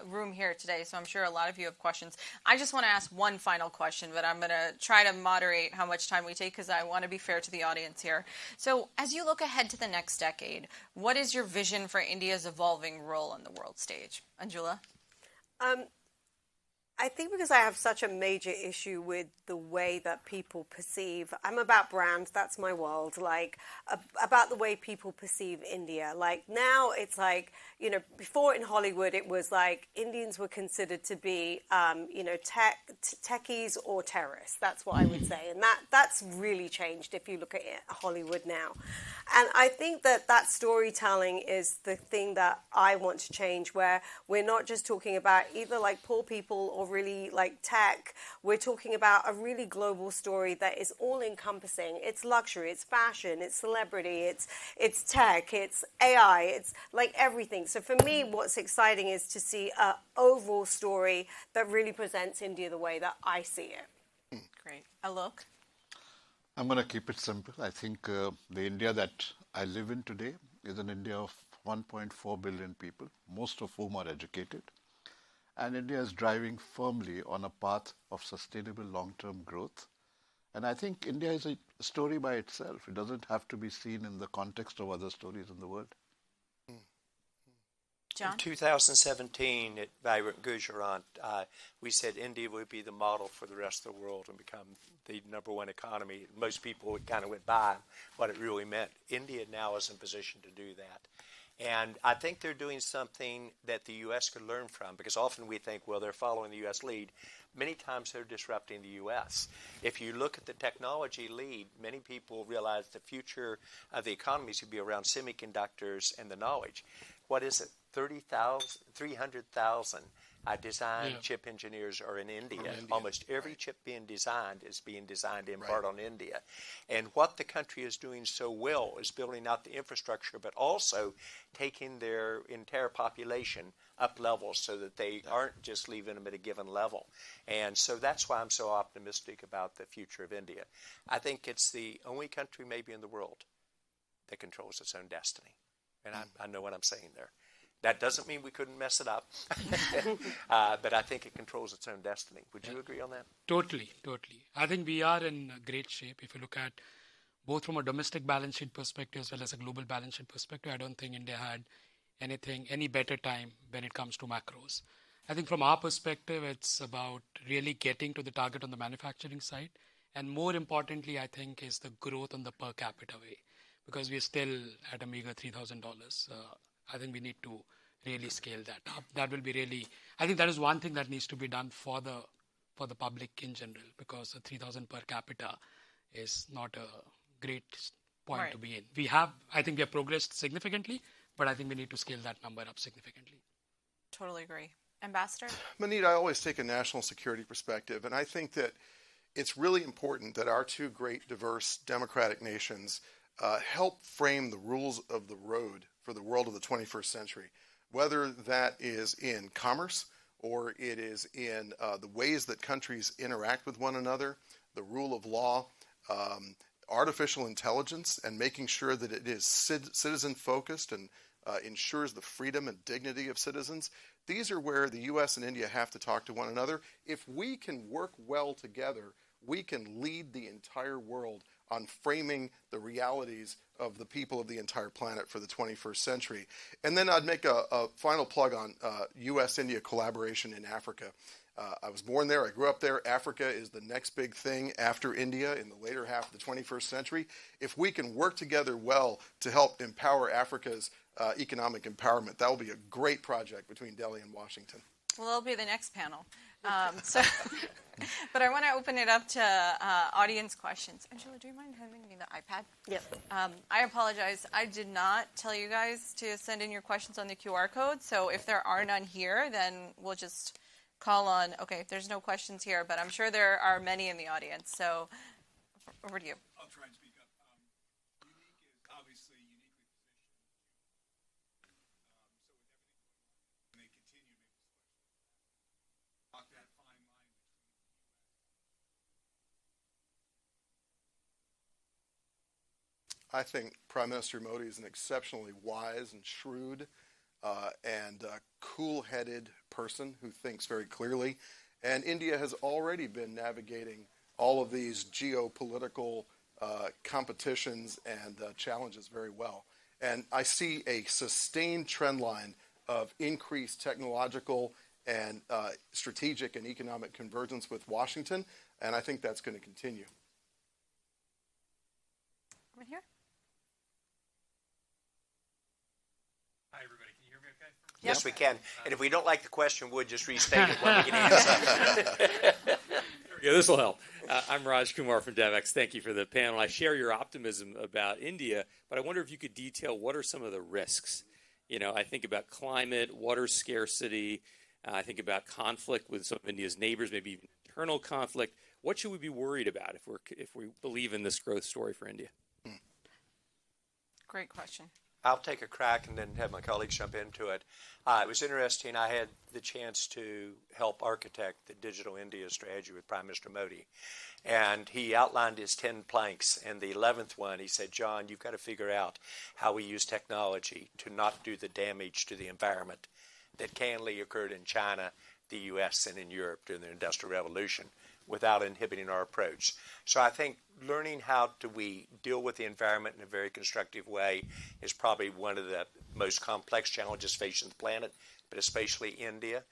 Speaker 3: room here today, so I'm sure a lot of you have questions. I just want to ask one final question, but I'm going to try to moderate how much time we take because I want to be fair to the audience here. So as you look ahead to the next decade, what is your vision for India's evolving role on the world stage? Anjula?
Speaker 7: I think because I have such a major issue with the way that people perceive, I'm about brands, that's my world, like about the way people perceive India. Like now it's like, you know, before in Hollywood it was like Indians were considered to be, techies or terrorists. That's what I would say. And that's really changed if you look at Hollywood now. And I think that storytelling is the thing that I want to change, where we're not just talking about either like poor people or really like tech. We're talking about a really global story that is all encompassing. It's luxury, it's fashion, it's celebrity, it's tech, it's AI, it's like everything. So for me, what's exciting is to see an overall story that really presents India the way that I see it.
Speaker 3: Great. Alok?
Speaker 2: I'm going to keep it simple. I think the India that I live in today is an India of 1.4 billion people, most of whom are educated. And India is driving firmly on a path of sustainable long-term growth. And I think India is a story by itself. It doesn't have to be seen in the context of other stories in the world.
Speaker 3: John?
Speaker 4: In 2017 at Vibrant Gujarat, we said India would be the model for the rest of the world and become the #1 economy. Most people kind of went by what it really meant. India now is in position to do that. And I think they're doing something that the U.S. could learn from, because often we think, well, they're following the U.S. lead. Many times they're disrupting the U.S. If you look at the technology lead, many people realize the future of the economies would be around semiconductors and the knowledge. What is it? 300,000 design chip engineers are in India. Almost every chip being designed is being designed in part on India. And what the country is doing so well is building out the infrastructure, but also taking their entire population up levels so that they aren't just leaving them at a given level. And so that's why I'm so optimistic about the future of India. I think it's the only country maybe in the world that controls its own destiny. And I know what I'm saying there. That doesn't mean we couldn't mess it up, but I think it controls its own destiny. Would you agree on that?
Speaker 5: Totally. I think we are in great shape. If you look at both from a domestic balance sheet perspective as well as a global balance sheet perspective, I don't think India had any better time when it comes to macros. I think from our perspective, it's about really getting to the target on the manufacturing side. And more importantly, I think, is the growth on the per capita way, because we're still at a meager $3,000. I think we need to really scale that up. That will be really, I think that is one thing that needs to be done for the public in general, because 3,000 per capita is not a great point to be in. I think we have progressed significantly, but I think we need to scale that number up significantly.
Speaker 3: Totally agree. Ambassador?
Speaker 6: Maneet, I always take a national security perspective, and I think that it's really important that our two great, diverse, democratic nations help frame the rules of the road for the world of the 21st century, whether that is in commerce or it is in the ways that countries interact with one another, the rule of law, artificial intelligence, and making sure that it is citizen-focused and ensures the freedom and dignity of citizens. These are where the U.S. and India have to talk to one another. If we can work well together, we can lead the entire world on framing the realities of the people of the entire planet for the 21st century. And then I'd make a final plug on U.S.-India collaboration in Africa. I was born there. I grew up there. Africa is the next big thing after India in the later half of the 21st century. If we can work together well to help empower Africa's economic empowerment, that will be a great project between Delhi and Washington.
Speaker 3: Well, it'll be the next panel. But I want to open it up to audience questions. Angela, do you mind handing me the iPad?
Speaker 7: Yep.
Speaker 3: I apologize. I did not tell you guys to send in your questions on the QR code. So if there are none here, then we'll just call on, okay, there's no questions here, but I'm sure there are many in the audience. So over to you.
Speaker 8: I'll try and speak up. Unique is obviously uniquely positioned. So with everything going on, and they continue to make this walk that fine line between
Speaker 6: I think Prime Minister Modi is an exceptionally wise and shrewd and cool-headed person who thinks very clearly. And India has already been navigating all of these geopolitical competitions and challenges very well. And I see a sustained trend line of increased technological and strategic and economic convergence with Washington, and I think that's going to continue.
Speaker 3: Over here.
Speaker 8: Hi, everybody. Can you hear me okay?
Speaker 4: Yes, we can. And if we don't like the question, we'll just restate it when we can answer.
Speaker 9: Yeah, this will help. I'm Raj Kumar from DevX. Thank you for the panel. I share your optimism about India, but I wonder if you could detail what are some of the risks. You know, I think about climate, water scarcity. I think about conflict with some of India's neighbors, maybe even internal conflict. What should we be worried about if we believe in this growth story for India?
Speaker 3: Great question.
Speaker 4: I'll take a crack and then have my colleagues jump into it. It was interesting. I had the chance to help architect the Digital India strategy with Prime Minister Modi. And he outlined his 10 planks. And the 11th one, he said, John, you've got to figure out how we use technology to not do the damage to the environment that cannily occurred in China, the U.S., and in Europe during the Industrial Revolution without inhibiting our approach. So I think learning how do we deal with the environment in a very constructive way is probably one of the most complex challenges facing the planet, but especially India.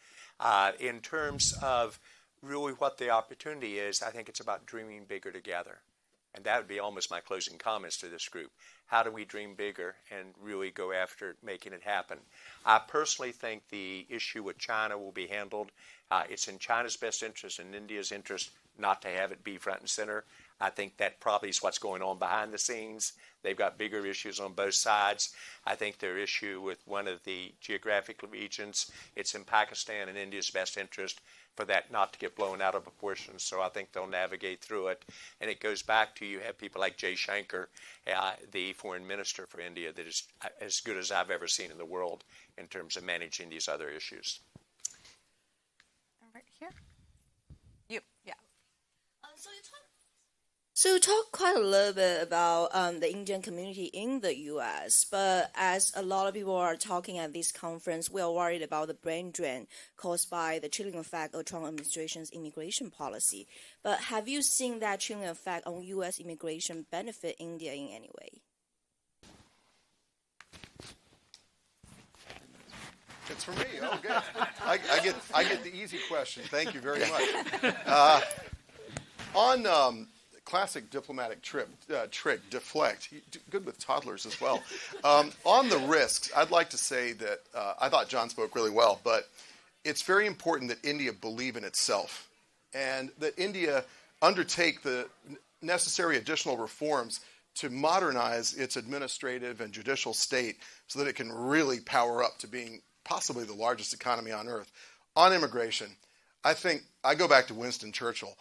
Speaker 4: In terms of really what the opportunity is, I think it's about dreaming bigger together. And that would be almost my closing comments to this group. How do we dream bigger and really go after making it happen? I personally think the issue with China will be handled. It's in China's best interest and India's interest not to have it be front and center. I think that probably is what's going on behind the scenes. They've got bigger issues on both sides. I think their issue with one of the geographic regions, it's in Pakistan and India's best interest for that not to get blown out of proportion. So I think they'll navigate through it. And it goes back to you have people like Jay Shankar, the foreign minister for India, that is as good as I've ever seen in the world in terms of managing these other issues.
Speaker 3: Right here. You, yeah.
Speaker 10: So you talk quite a little bit about the Indian community in the U.S., but as a lot of people are talking at this conference, we are worried about the brain drain caused by the chilling effect of Trump administration's immigration policy. But have you seen that chilling effect on U.S. immigration benefit India in any way?
Speaker 6: It's for me. Oh, good. I get the easy question. Thank you very much. On classic diplomatic trick, deflect. Good with toddlers as well. On the risks, I'd like to say that I thought John spoke really well, but it's very important that India believe in itself and that India undertake the necessary additional reforms to modernize its administrative and judicial state so that it can really power up to being possibly the largest economy on earth. On immigration, I think I go back to Winston Churchill.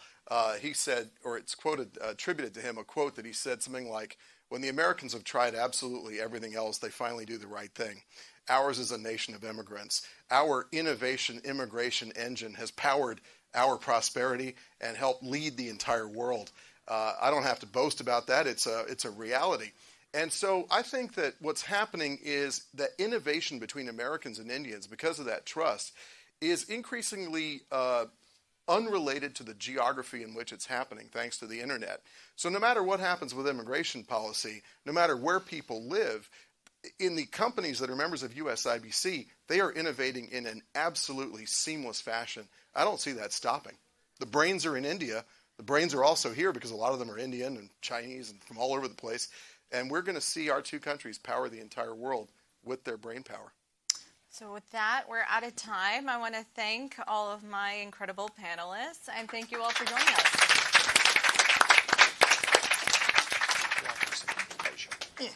Speaker 6: He said, or it's attributed to him, a quote that he said something like, when the Americans have tried absolutely everything else, they finally do the right thing. Ours is a nation of immigrants. Our innovation immigration engine has powered our prosperity and helped lead the entire world. I don't have to boast about that. It's a reality. And so I think that what's happening is that innovation between Americans and Indians, because of that trust, is increasingly unrelated to the geography in which it's happening, thanks to the internet. So no matter what happens with immigration policy, no matter where people live, in the companies that are members of USIBC, they are innovating in an absolutely seamless fashion. I don't see that stopping. The brains are in India. The brains are also here because a lot of them are Indian and Chinese and from all over the place. And we're going to see our two countries power the entire world with their brain power.
Speaker 3: So with that, we're out of time. I want to thank all of my incredible panelists, and thank you all for joining us.
Speaker 4: Yeah.